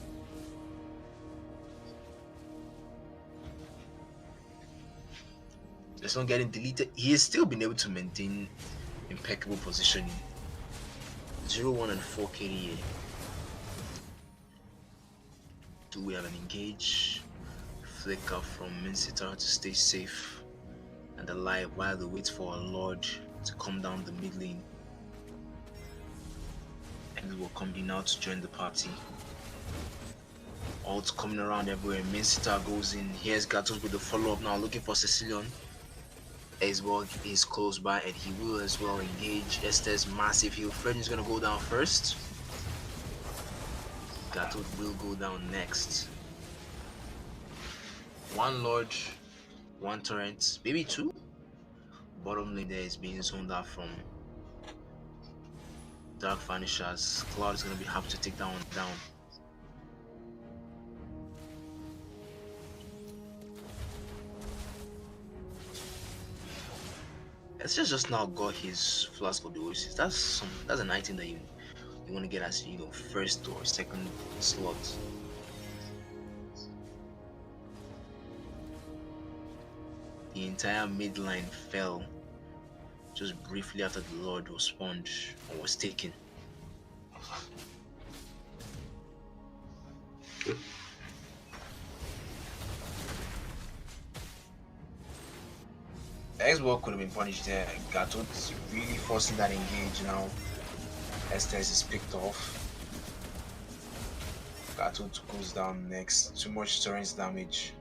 It's not getting deleted. He has still been able to maintain impeccable positioning. 0-1 and 4 KDA. Do we have an engage? Flicker from Mincetar to stay safe and alive while they wait for a Lord to come down the mid lane. And we will come in now to join the party. Ults coming around everywhere. Mincetar goes in. Here's Gatos with the follow-up now, looking for Cecilion. Xborg is close by and he will as well engage. Esther's massive heal. Fredrin's gonna go down first. Gatot will go down next. 1 Lord, 1 turret, maybe 2. Bottom lane there is being zoned out from Dark Vanishers. Cloud is gonna be happy to take that one down. Esther's just now got his Flask of the Oasis. That's an item that you want to get as first or second slot. The entire mid line fell just briefly after the Lord was spawned or was taken. Xbox could have been punished there. Gatot really forcing that engage now. Estes is picked off. Gato goes down next. Too much turrets damage.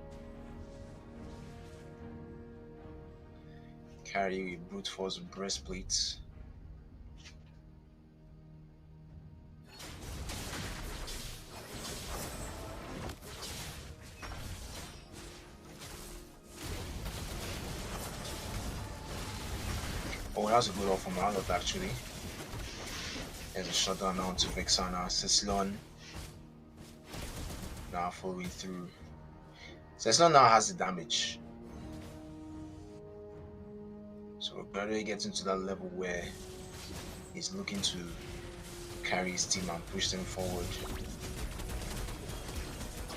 Carry a brute force breastplate. Oh, that's a good off from Arnold actually. There's a shutdown now to Vexana. Ceslon now following through. Ceslon now has the damage. So we're gradually getting to that level where he's looking to carry his team and push them forward.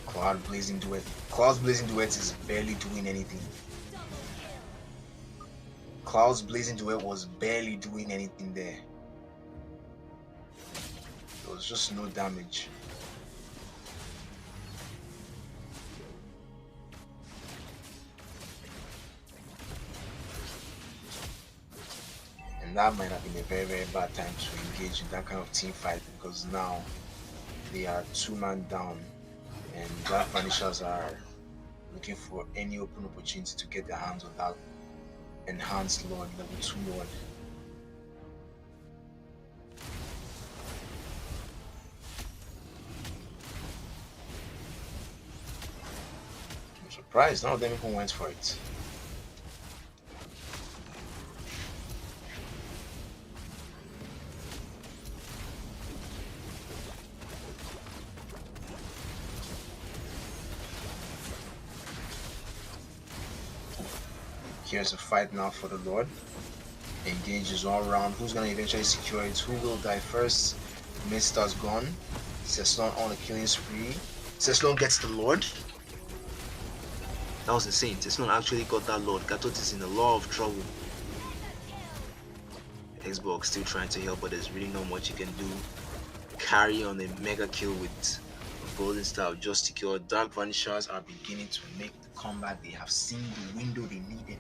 Cloud Blazing Duet. Cloud's Blazing Duet is barely doing anything. Cloud's Blazing Duet was barely doing anything there. There was just no damage. And that might have been a very, very bad time to engage in that kind of team fight, because now they are 2-man down and Dark Vanishers are looking for any open opportunity to get their hands on that enhanced Lord, level 2 Lord. I'm surprised none of them even went for it. Here's a fight now for the Lord. Engages all around. Who's gonna eventually secure it? Who will die first? Mister's gone. Ceslon on a killing spree. Ceslon gets the Lord. That was insane. Ceslon actually got that Lord. Gatot is in a lot of trouble. Xbox still trying to help, but there's really not much you can do. Carry on a mega kill with Golden Star just secured. Dark Vanishers are beginning to make the comeback. They have seen the window they needed,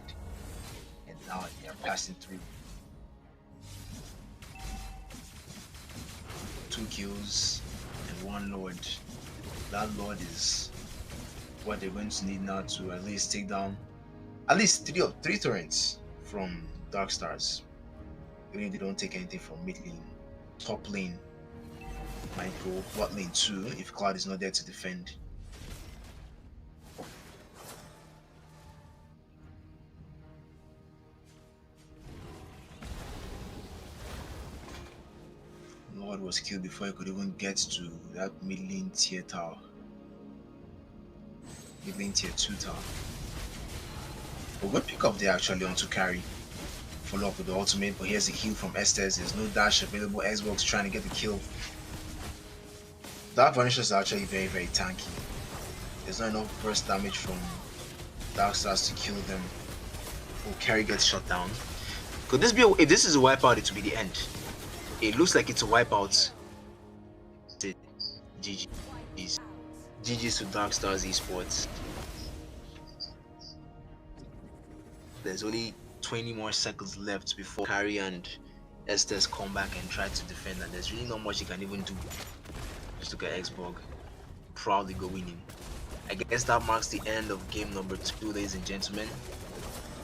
and now they are passing through. 2 kills and 1 Lord. That Lord is what they're going to need now to at least take down at least 3 turrets from Dark Stars. Even if they don't take anything from mid lane, top lane might go bot lane too if Cloud is not there to defend. Lord was killed before he could even get to that mid lane tier tower. Mid lane tier 2 tower. But good pick up there actually on to carry. Follow up with the ultimate, but here's a heal from Estes. There's no dash available. Xbox trying to get the kill. Dark Vanishers are actually very, very tanky. There's not enough burst damage from Dark Stars to kill them. Oh, carry gets shot down. Could this be if this is a wipeout, it will be the end. It looks like it's a wipeout. GG's. GG's to Dark Stars Esports. There's only 20 more seconds left before Carry and Estes come back and try to defend, and there's really not much you can even do. Just look at Xbog proudly going in. I guess that marks the end of game number 2, ladies and gentlemen.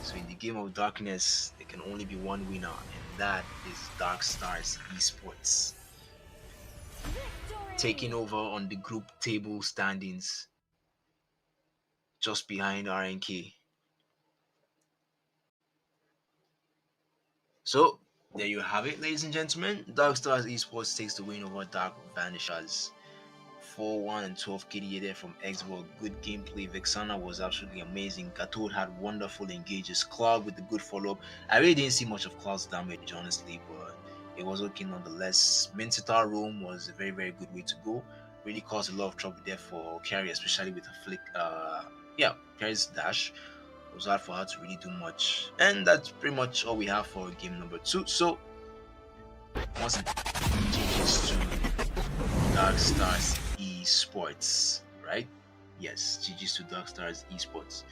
So in the game of darkness, there can only be one winner, and that is Dark Stars Esports, taking over on the group table standings, just behind RNK. So there you have it, ladies and gentlemen. Dark Stars Esports takes the win over Dark Vanishers. 4-1 and 12 KDA there from Xbox. Good gameplay. Vexana was absolutely amazing. Gatod had wonderful engages. Cloud with the good follow-up. I really didn't see much of Cloud's damage, honestly, but it was okay nonetheless. Mincetar Roam was a very, very good way to go. Really caused a lot of trouble there for Carrie, especially with her flick. Carrie's dash. It was hard for her to really do much. And that's pretty much all we have for game number 2. So, once again, GG's to Dark Stars Esports, right? Yes, GG's to Dark Stars Esports.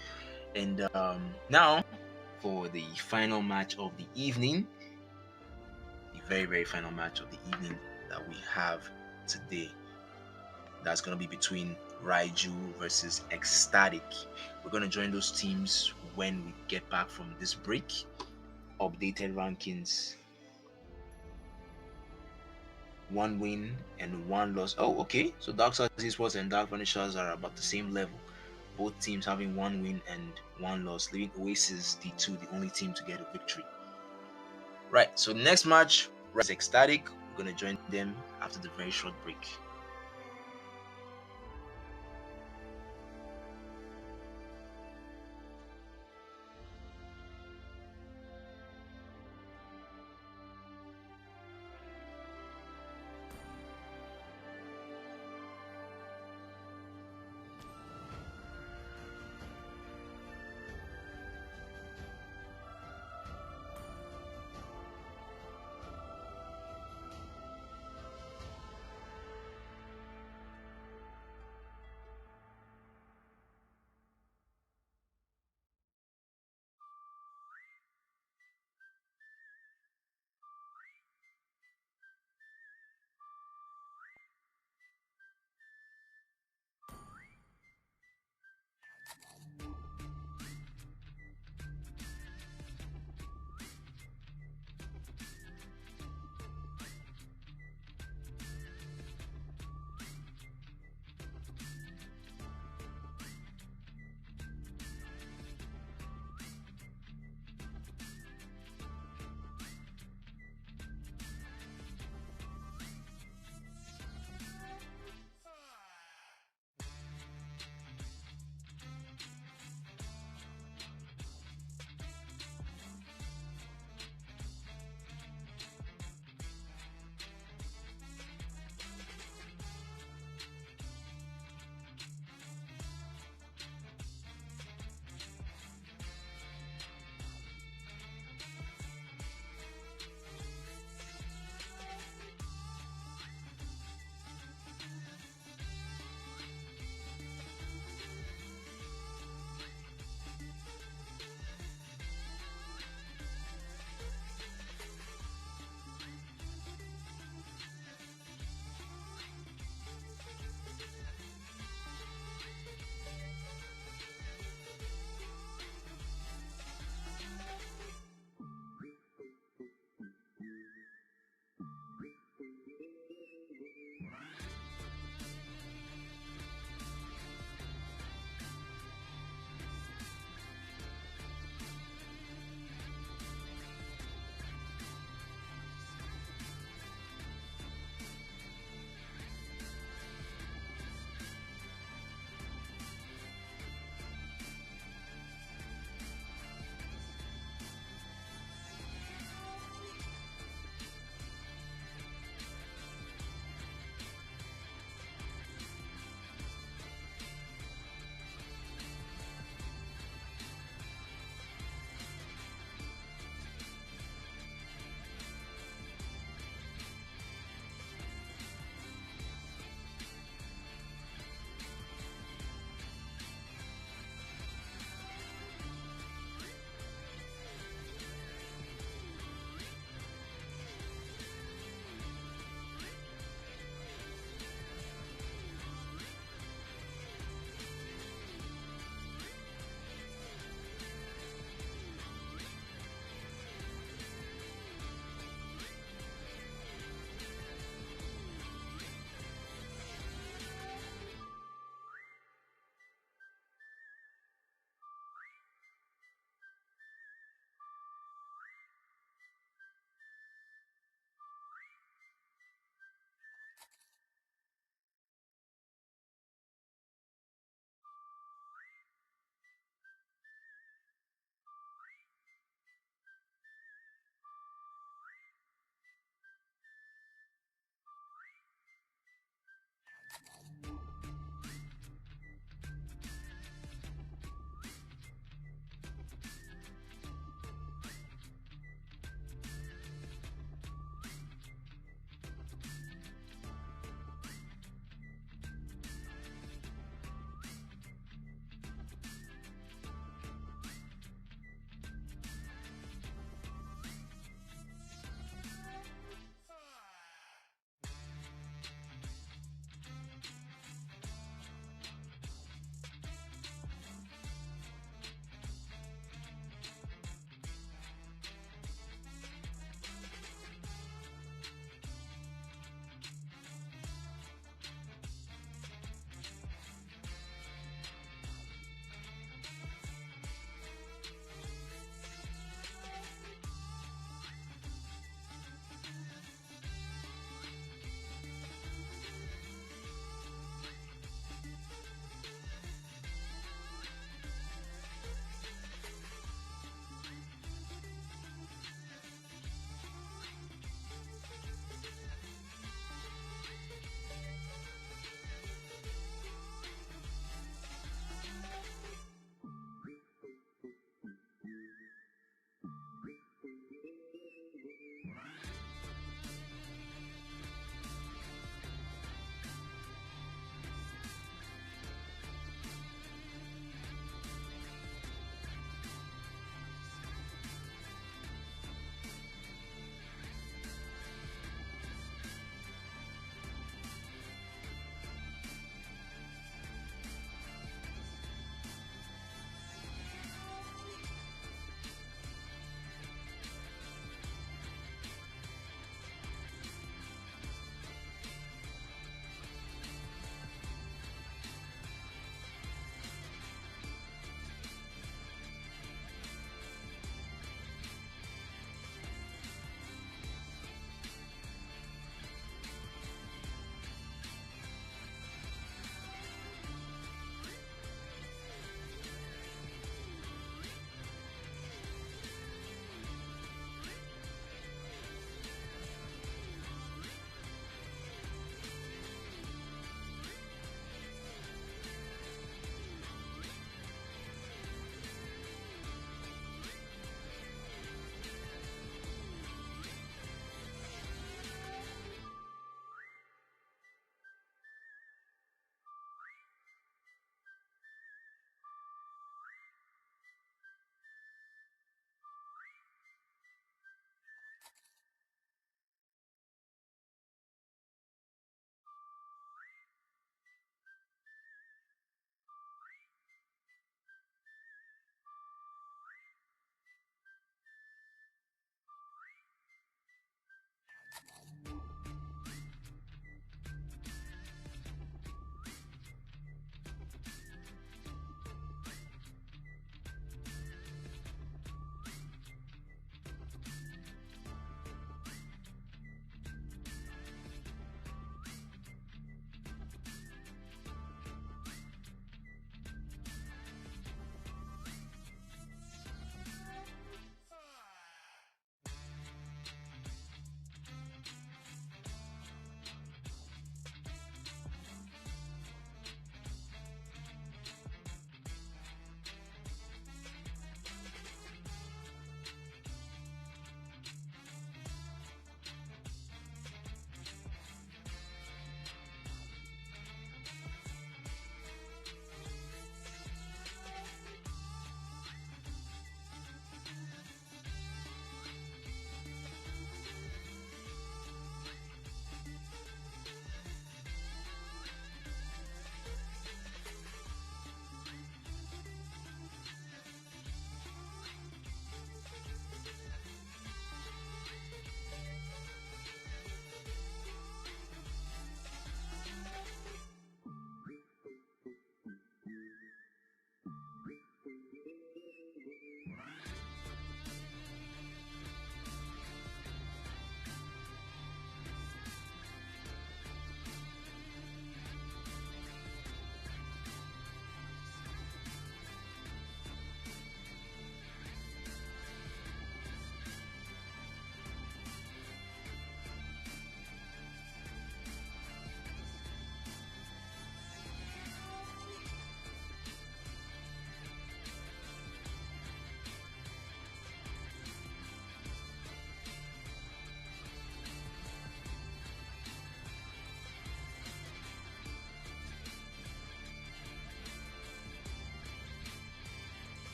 And now, for the final match of the evening, the very, very final match of the evening that we have today. That's going to be between Raiju versus Ecstatic. We're going to join those teams when we get back from this break. Updated rankings. 1 win and 1 loss. Oh, okay. So Dark Stars Esports and Dark Finishers are about the same level. Both teams having 1 win and 1 loss, leaving Oasis D2 the only team to get a victory. Right, so next match is Ecstatic. We're going to join them after the very short break.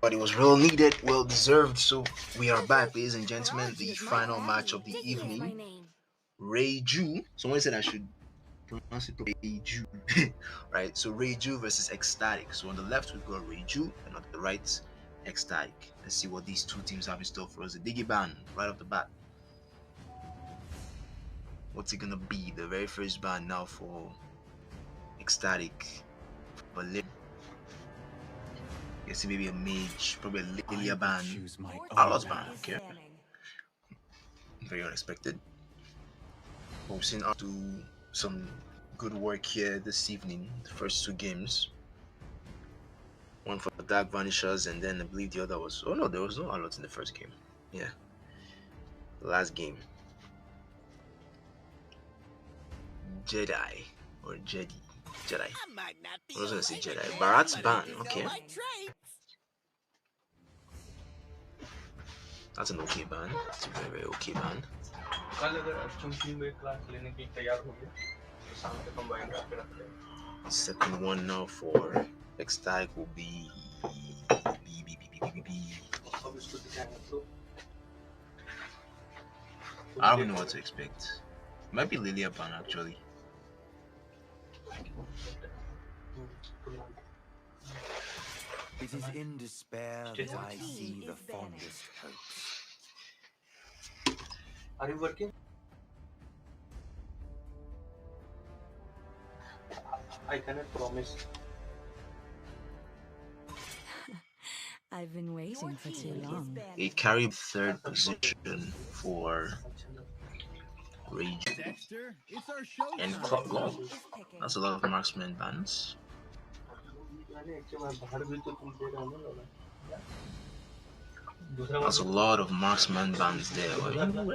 but it was well needed, well deserved. So we are back, ladies and gentlemen. The final match of the Dicky is my evening. name. Reiju. Someone said I should pronounce it Reiju. Right. So Reiju versus Ecstatic. So on the left we've got Reiju, and on the right, Ecstatic. Let's see what these two teams have in store for us. The Diggy ban right off the bat. What's it gonna be? The very first ban now for Ecstatic. But guess maybe a mage, probably a Lilia ban. Choose my Your own Carlos team ban, is okay. banning. Very unexpected. We've seen us do some good work here this evening. The first two games. One for Dark Vanishers, and then I believe the other was. Oh no, there was no Alot in the first game. Yeah. The last game. Jedi. Or Jedi. Jedi. I might not be I was gonna say a Jedi. man, Barat's but ban, I do know okay. my traits. That's an okay ban. It's a very, very okay ban. Second one now for Ecstatic will be I don't know what to expect. Might be Lilia ban actually. It is in despair that Your I team see the is banning. fondest hopes. Are you working? I cannot promise. I've been Your waiting for too team is long. They banning. carry third position for Rage Dexter, it's our show and time. Club Your Law. team is picking. That's a lot of marksman bans. That's a lot of marksman bands there.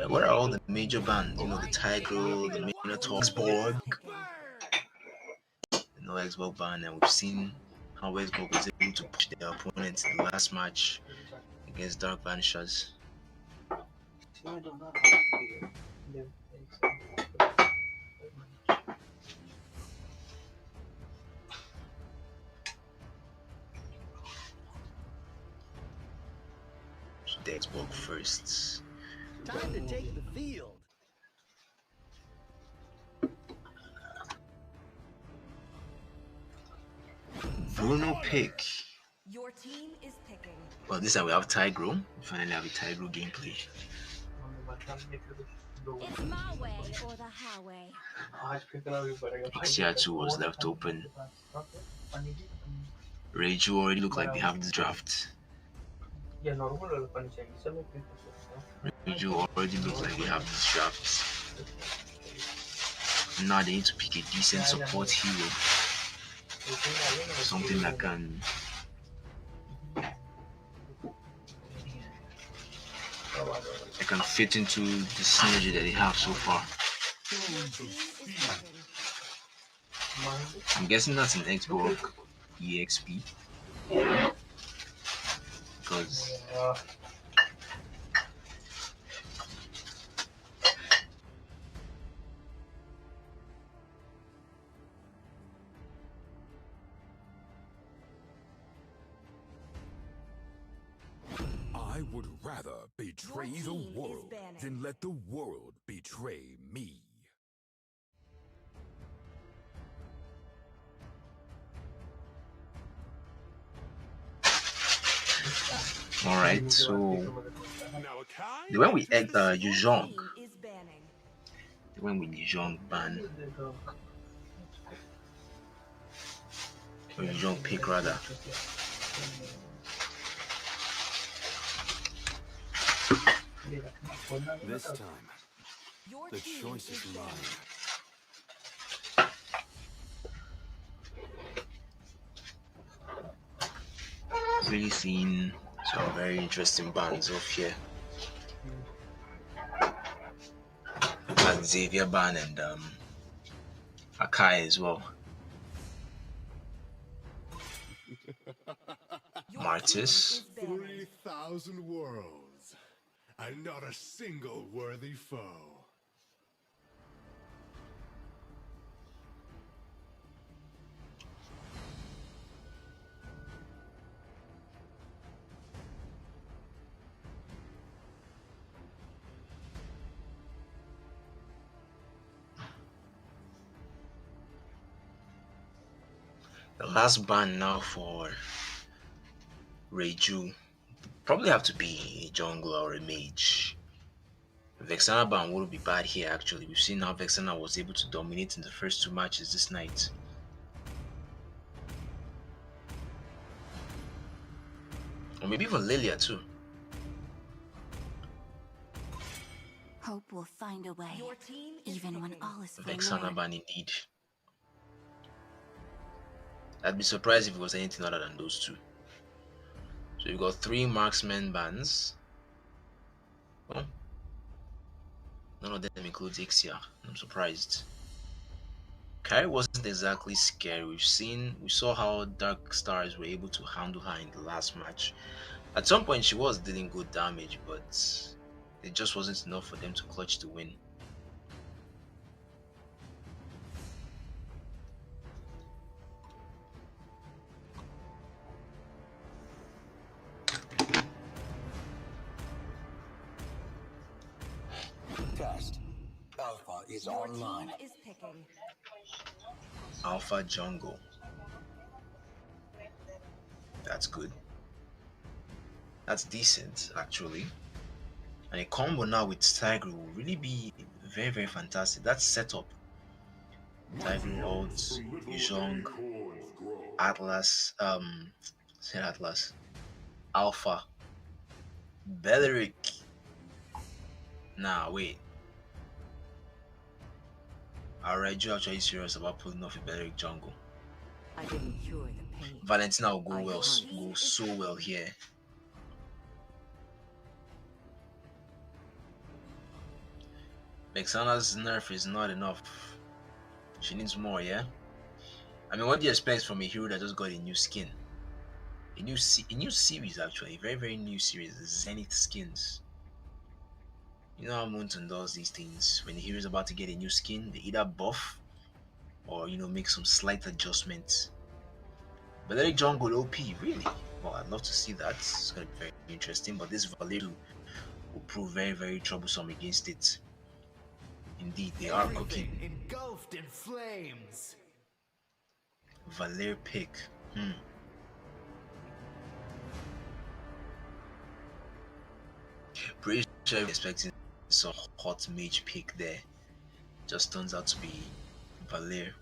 Where are all the major bands? You know, the Tigro, the Minotaur, Xborg, Picking. no Xborg ban, and we've seen how Xborg was able to push their opponents in the last match against Dark Vanishers. So the Xborg first. Time to take the field. Bruno pick. Your team is picking. Well, this time we have Tigro. We finally have a Tigro gameplay. It's my way or the highway. XCR2 was left open. Reiju already look like they have the draft. Reiju already look like they have this draft. Now they need to pick a decent support hero. Something that can fit into the synergy that they have so far. Your team is picking. I'm guessing that's an Xborg EXP. Because I would rather betray Your the team is world banning. than let the world betray me. alright, so they went with Yuzhong. Your team is banning. They went with Yuzhong ban. Or Yuzhong pick rather. This time, Your the team choice is mine. Really seen some very interesting bands off here. Like Xavier ban and Akai as well. Your Martis. team is banning. 3,000 worlds, and not a single worthy foe. The last ban now for Reiju. Probably have to be a jungler or a mage. Vexana ban would be bad here actually. We've seen how Vexana was able to dominate in the first two matches this night. Or maybe even Lilia too. Hope will find a way, Your team is even when picking. all is Vexana forlorn. ban indeed. I'd be surprised if it was anything other than those two. So you've got 3 marksman bans. Well, none of them includes Ixia. I'm surprised. Kyrie wasn't exactly scary. We saw how Dark Stars were able to handle her in the last match. At some point she was dealing good damage, but it just wasn't enough for them to clutch the win. Test. Alpha is Your online. team is picking. Alpha Jungle. That's good. That's decent actually. And a combo now with Tiger will really be very, very fantastic. That setup. Tiger Ults, Yuzhong, Atlas, said Atlas, Alpha, Belleric. Nah, wait. Are Raju actually serious about pulling off a Belleric jungle? I didn't cure the pain. Valentina will go I go so well here. Vexana's nerf is not enough. She needs more, yeah? I mean, what do you expect from a hero that just got a new skin? A new series actually, a very, very new series, the Zenith skins. You know how Mountain does these things. When the hero is about to get a new skin, they either buff or make some slight adjustments. Belleric jungle OP, really? Well, I'd love to see that. It's gonna be very interesting, but this Valerio will prove very, very troublesome against it. Indeed, they are cooking. Engulfed in flames. Valer pick. Pretty sure I'm expecting some hot mage pick there. Just turns out to be Valer.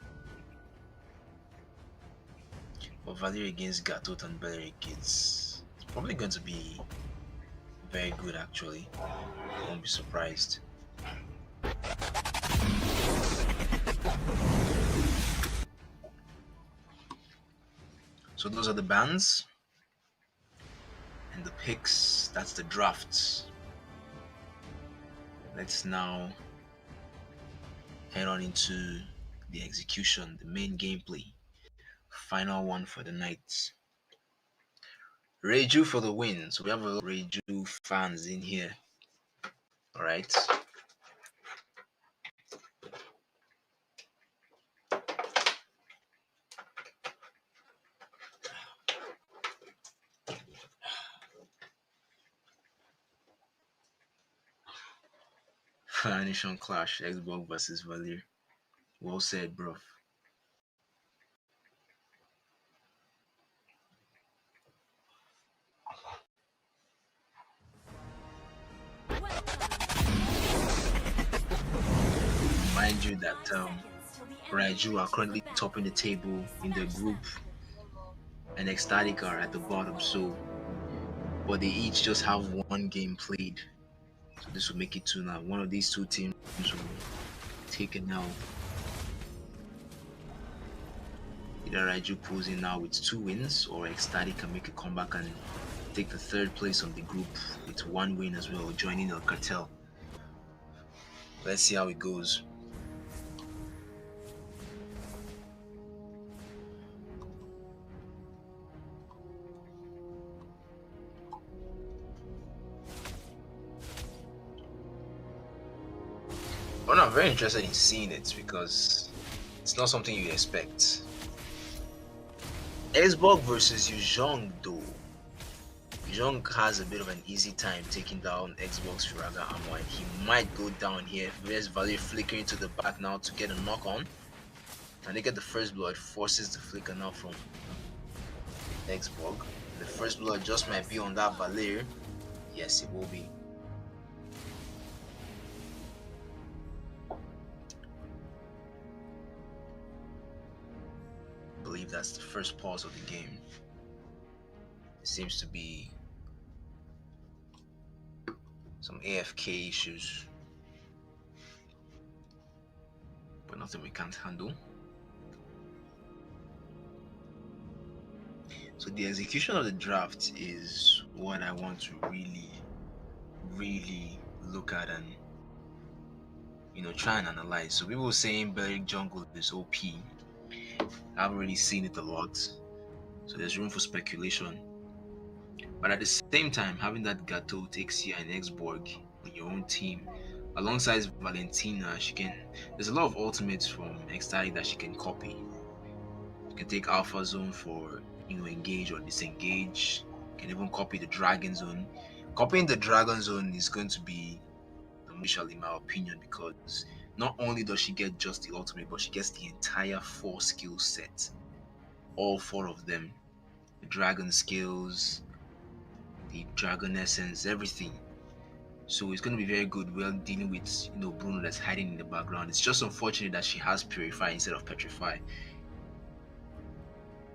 But Valer against Gatot and Belleric, it's probably going to be very good actually. I won't be surprised. So those are the bans and the picks. That's the drafts. Let's now head on into the execution, the main gameplay. Final one for the night. Reiju for the win. So we have a lot of Reiju fans in here. Alright. Nation Clash, Xbox versus Valir. Well said, bro. Mind you that Raiju are currently topping the table in the group and Ecstatic are at the bottom, so but they each just have one game played. So this will make it 2 now. One of these two teams will take it now. Either Raiju pulls in now with 2 wins, or Ecstatic can make a comeback and take the 3rd place of the group with 1 win as well, joining El Cartel. Let's see how it goes. Well, I'm very interested in seeing it because it's not something you expect. Xbox versus Yuzhong though. Yuzhong has a bit of an easy time taking down Xbox Firaga Amwa. He might go down here. There's Valir flickering to the back now to get a knock on. And they get the first blood, forces the flicker now from Xborg. The first blood just might be on that Valir. Yes, it will be. I believe that's the first pause of the game. It seems to be some AFK issues, but nothing we can't handle. So the execution of the draft is what I want to really look at and try and analyze. So people were saying Beric jungle is OP. I haven't really seen it a lot, so there's room for speculation. But at the same time, having that Gato, Texia, and Xborg on your own team, alongside Valentina, there's a lot of ultimates from Xtari that she can copy. You can take Alpha Zone for engage or disengage. You can even copy the Dragon Zone. Copying the Dragon Zone is going to be crucial in my opinion, because not only does she get just the ultimate, but she gets the entire 4 skill set. All 4 of them. The dragon skills, the dragon essence, everything. So it's going to be very good while dealing with Bruno that's hiding in the background. It's just unfortunate that she has Purify instead of Petrify.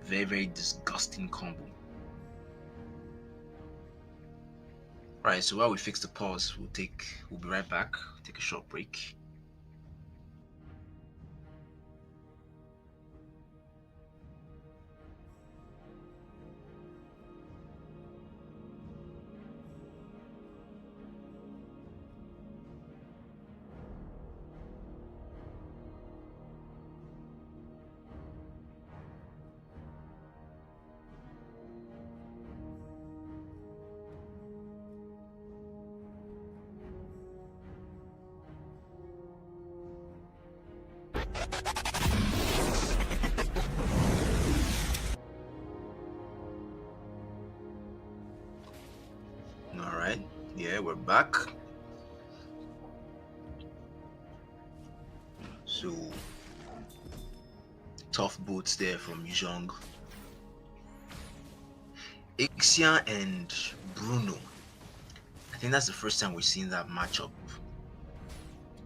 Very, very disgusting combo. Right, so while we fix the pause, we'll be right back. Take a short break. Alright, yeah, we're back. So, tough boots there from Yuzhong. Ixia and Bruno. I think that's the first time we've seen that matchup.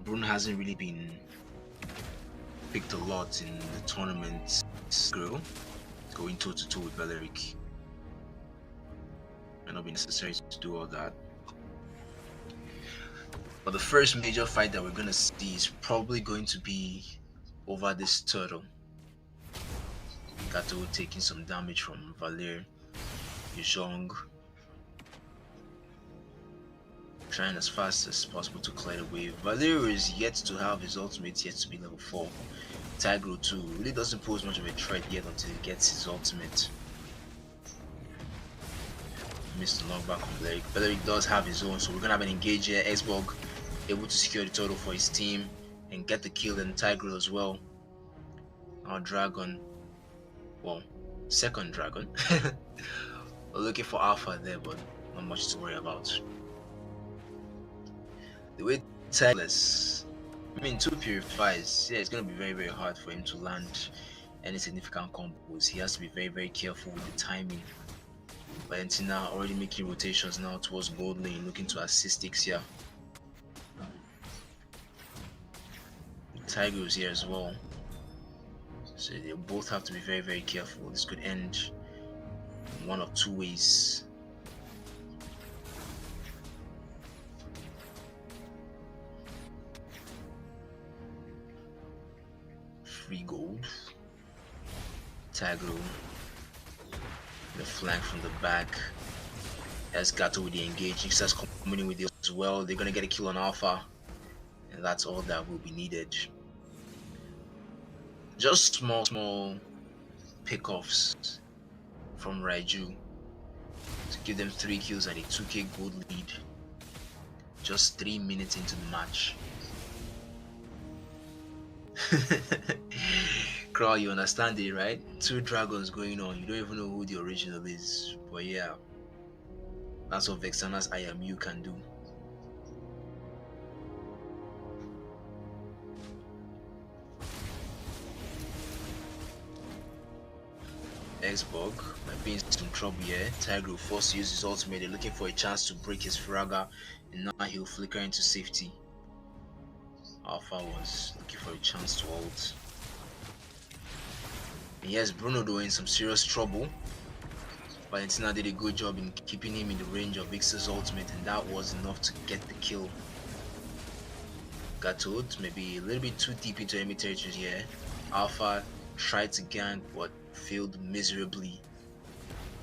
Bruno hasn't really been picked a lot in the tournament. Going toe-to-toe with Valeric. Might not be necessary to do all that. But the first major fight that we're going to see is probably going to be over this turtle. Gato taking some damage from Valir. Yuzhong trying as fast as possible to clear the wave. Valir is yet to have his ultimate, yet to be level 4. Tigro too really doesn't pose much of a threat yet until he gets his ultimate. Missed the knockback on Beric. Beric does have his own, so we're gonna have an engage here. Xborg able to secure the total for his team and get the kill, and Tigro as well. Our dragon, well, second dragon. We're looking for Alpha there, but not much to worry about. The way Tigreless, I mean, 2 Purifiers, yeah, it's gonna be very, very hard for him to land any significant combos. He has to be very, very careful with the timing. Valentina already making rotations now towards gold lane, looking to assist Ixia. Tiger is here as well, so they both have to be very, very careful. This could end in one of 2 ways. Free gold. Tiger the flank from the back. As Gato with the engage. Ixa's coming in with it as well. They're gonna get a kill on Alpha, and that's all that will be needed. Just small pickoffs from Raiju to give them 3 kills and a 2k gold lead. Just 3 minutes into the match. Crawl, you understand it, right? 2 dragons going on. You don't even know who the original is. But yeah, that's what Vexana's I Am You can do. Xborg might be in some trouble here. Tiger will force to use his ultimate. They're looking for a chance to break his Fragger, and now he'll flicker into safety. Alpha was looking for a chance to ult. And yes, Bruno though in some serious trouble. Valentina did a good job in keeping him in the range of Vix's ultimate, and that was enough to get the kill. Gatot maybe a little bit too deep into enemy territory here. Alpha tried to gank but failed miserably.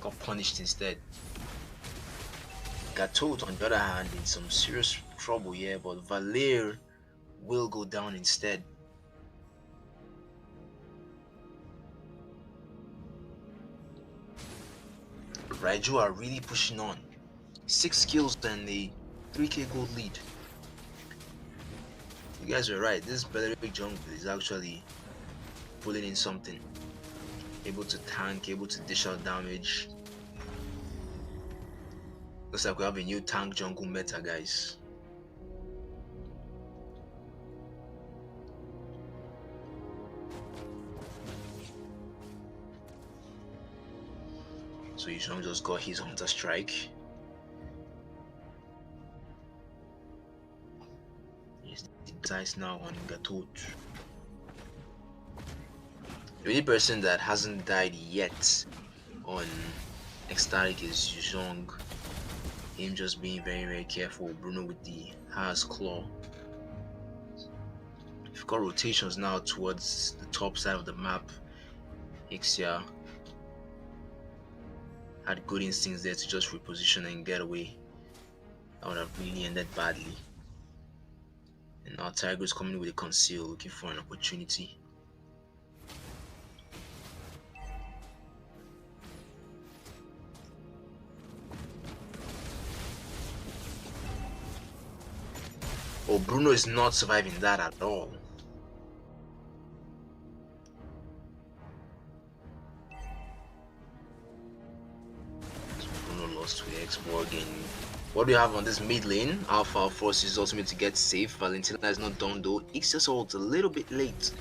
Got punished instead. Gatot on the other hand in some serious trouble here, but Valer will go down instead. Raiju are really pushing on. 6 kills and a 3k gold lead. You guys were right, this Belleric jungle is actually pulling in something. Able to tank, able to dish out damage. Looks like we have a new tank jungle meta, guys. So Yuzhong just got his Hunter Strike. He's decides now on Gatot. The only person that hasn't died yet on Ecstatic is Yuzhong. Him just being very careful. Bruno with the Has Claw. We've got rotations now towards the top side of the map. Ixia had good instincts there to just reposition and get away. That would have really ended badly. And now Tiger is coming with a conceal, looking for an opportunity. Oh, Bruno is not surviving that at all. To Xborg. And what do we have on this mid lane? Alpha forces ultimate to get safe. Valentina is not done though. Ixia ult a little bit late,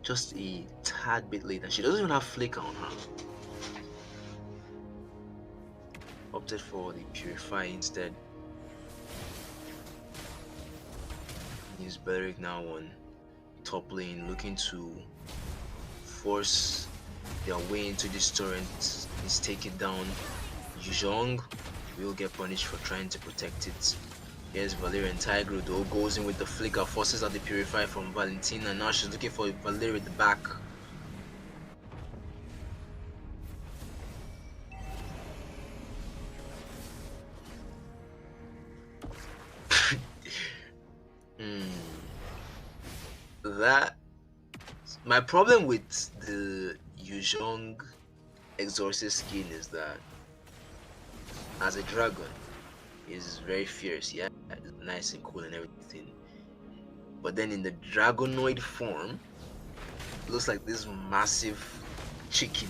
just a tad bit late, and she doesn't even have flicker on her. Opted for the Purify instead. Use Beric now on top lane, looking to force their way into this turret. Let's take it down. Yuzhong will get punished for trying to protect it. Here's Valeria and Tigro though, goes in with the flicker, forces out the Purify from Valentina. Now she's looking for Valeria at the back. That my problem with the Yuzhong Exorcist skin is that as a dragon is very fierce, yeah, nice and cool and everything, but then in the dragonoid form it looks like this massive chicken.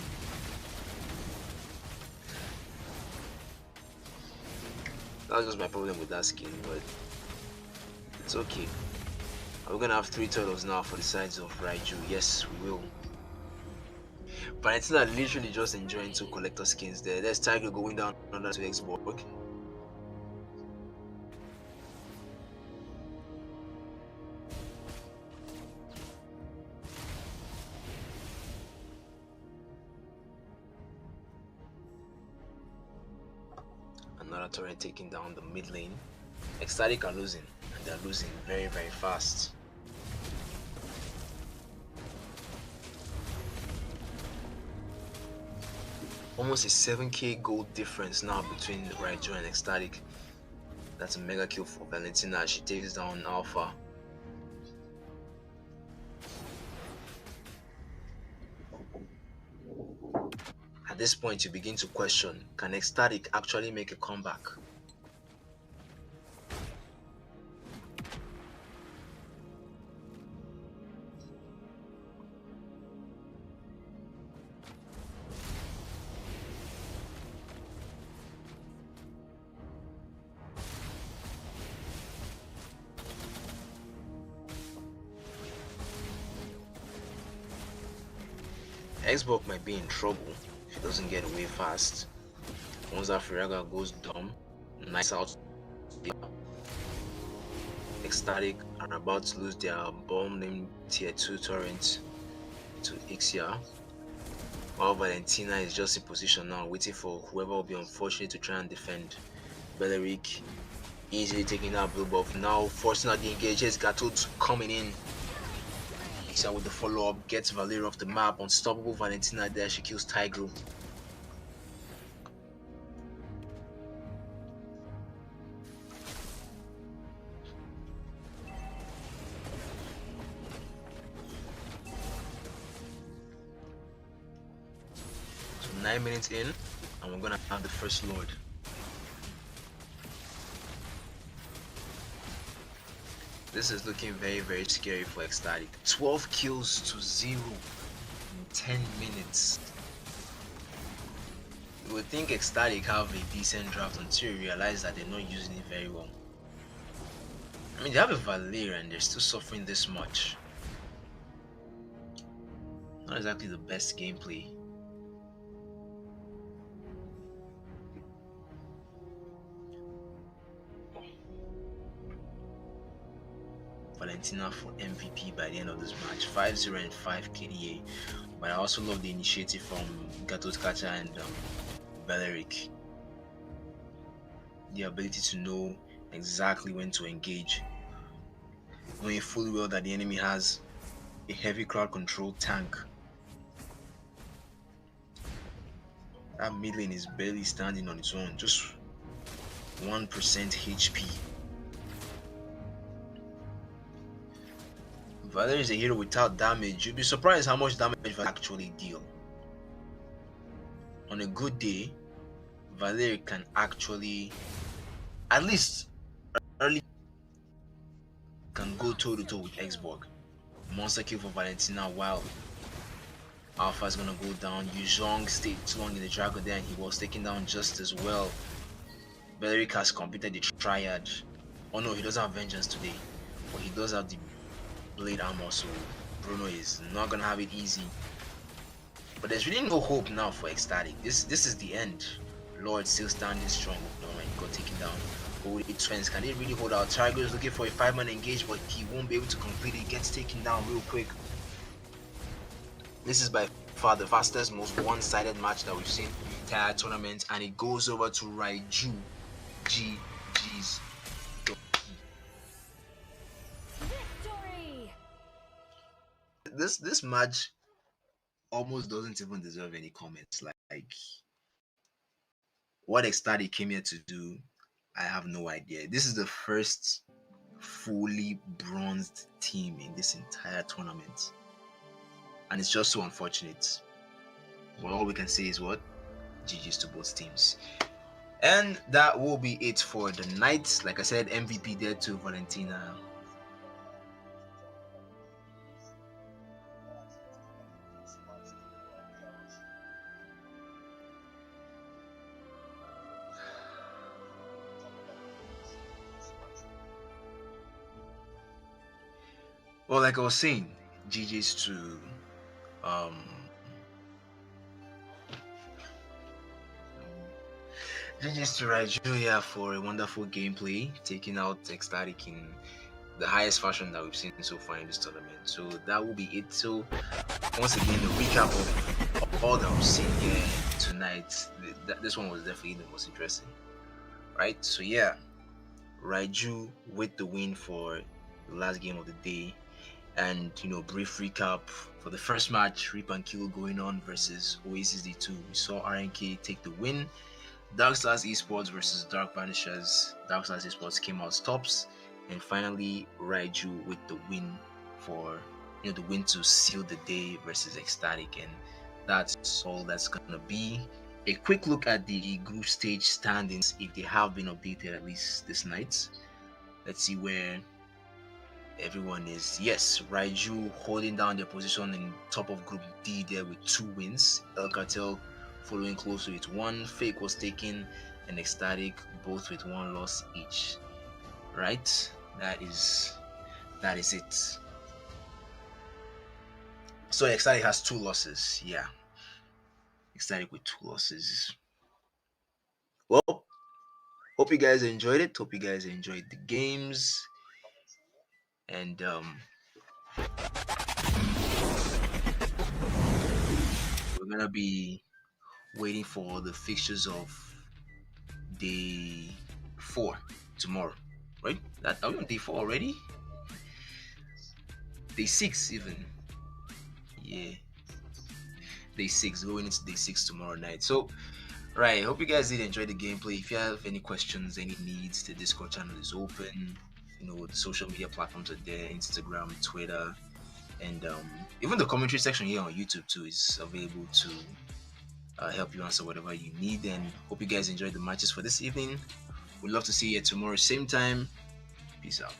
That was just my problem with that skin, but it's okay. We're gonna have 3 turtles now for the sides of Raiju. Yes, we will. But it's not literally just enjoying 2 collector skins there. There's Tiger going down under to Xborg. Another turret taking down the mid lane. Ecstatic are losing, and they're losing very fast. Almost a 7k gold difference now between Raiju and Ecstatic. That's a mega kill for Valentina as she takes down Alpha. At this point you begin to question, can Ecstatic actually make a comeback? Xbox might be in trouble if he doesn't get away fast. Once that Firaga goes dumb, nice out. Ecstatic are about to lose their bomb named Tier 2 Torrent to Ixia. While Valentina is just in position now, waiting for whoever will be unfortunate to try and defend. Beleric easily taking that blue buff, now forcing out the engage. Here's Gatot coming in. Ixia with the follow-up, gets Valeria off the map. Unstoppable Valentina there, she kills Tigro. So 9 minutes in, and we're gonna have the first Lord. This is looking very, very scary for Ecstatic. 12 kills to 0 in 10 minutes. You would think Ecstatic have a decent draft until you realize that they're not using it very well. I mean, they have a Valeria and they're still suffering this much. Not exactly the best gameplay. Valentina for MVP by the end of this match. 5-0 and 5 KDA. But I also love the initiative from Gatot Kacha and Beleric. The ability to know exactly when to engage, knowing fully well that the enemy has a heavy crowd control tank. That mid lane is barely standing on its own, just 1% HP. Valeria is a hero without damage. You'd be surprised how much damage Valeria actually deal. On a good day, Valeria can actually, at least early, can go toe to toe with Xborg. Monster kill for Valentina while Alpha is gonna go down. Yuzhong stayed too long in the Dragon there and he was taken down just as well. Beleric has completed the triad. Oh no, he doesn't have Vengeance today, but he does have the Blade armor, so Bruno is not gonna have it easy. But there's really no hope now for Ecstatic. This is the end. Lord still standing strong. No man, he got taken down. Hold it, Twins. Can they really hold out? Tiger is looking for a 5-man engage, but he won't be able to complete it. He gets taken down real quick. This is by far the fastest, most one-sided match that we've seen in the entire tournament, and it goes over to Raiju. GG's. This match almost doesn't even deserve any comments. Like what Ecstatic came here to do, I have no idea. This is the first fully bronzed team in this entire tournament, and it's just so unfortunate. But all we can say is what? GG's to both teams. And that will be it for the night. Like I said, MVP there to Valentina. Well, like I was saying, GG's to GG's to Raiju for a wonderful gameplay, taking out Ecstatic in the highest fashion that we've seen so far in this tournament. So that will be it. So once again, the recap of all that we've seen here tonight. This one was definitely the most interesting, right? So yeah, Raiju with the win for the last game of the day. And brief recap for the first match, Rip and Kill going on versus Oasis D2. We saw RNK take the win. Dark Stars Esports versus Dark Banishers. Dark Stars Esports came out tops, and finally Raiju with the win for the win to seal the day versus Ecstatic. And that's all that's gonna be. A quick look at the group stage standings, if they have been updated at least this night. Let's see where everyone is. Yes, Raiju holding down their position in top of Group D there with 2 wins. El Cartel following closely with 1. Fake was taken, and Ecstatic both with 1 loss each. Right? That is it. So Ecstatic has 2 losses. Yeah, ecstatic with 2 losses. Well, hope you guys enjoyed it. Hope you guys enjoyed the games. And we're gonna be waiting for the fixtures of day 4 tomorrow. Right? That are we on day 4 already? Day 6 even. Yeah. Day 6, going into day 6 tomorrow night. So right, hope you guys did enjoy the gameplay. If you have any questions, any needs, the Discord channel is open. The social media platforms are there: Instagram, Twitter, and even the commentary section here on YouTube too is available to help you answer whatever you need. And hope you guys enjoyed the matches for this evening. We'd love to see you tomorrow, same time. Peace out.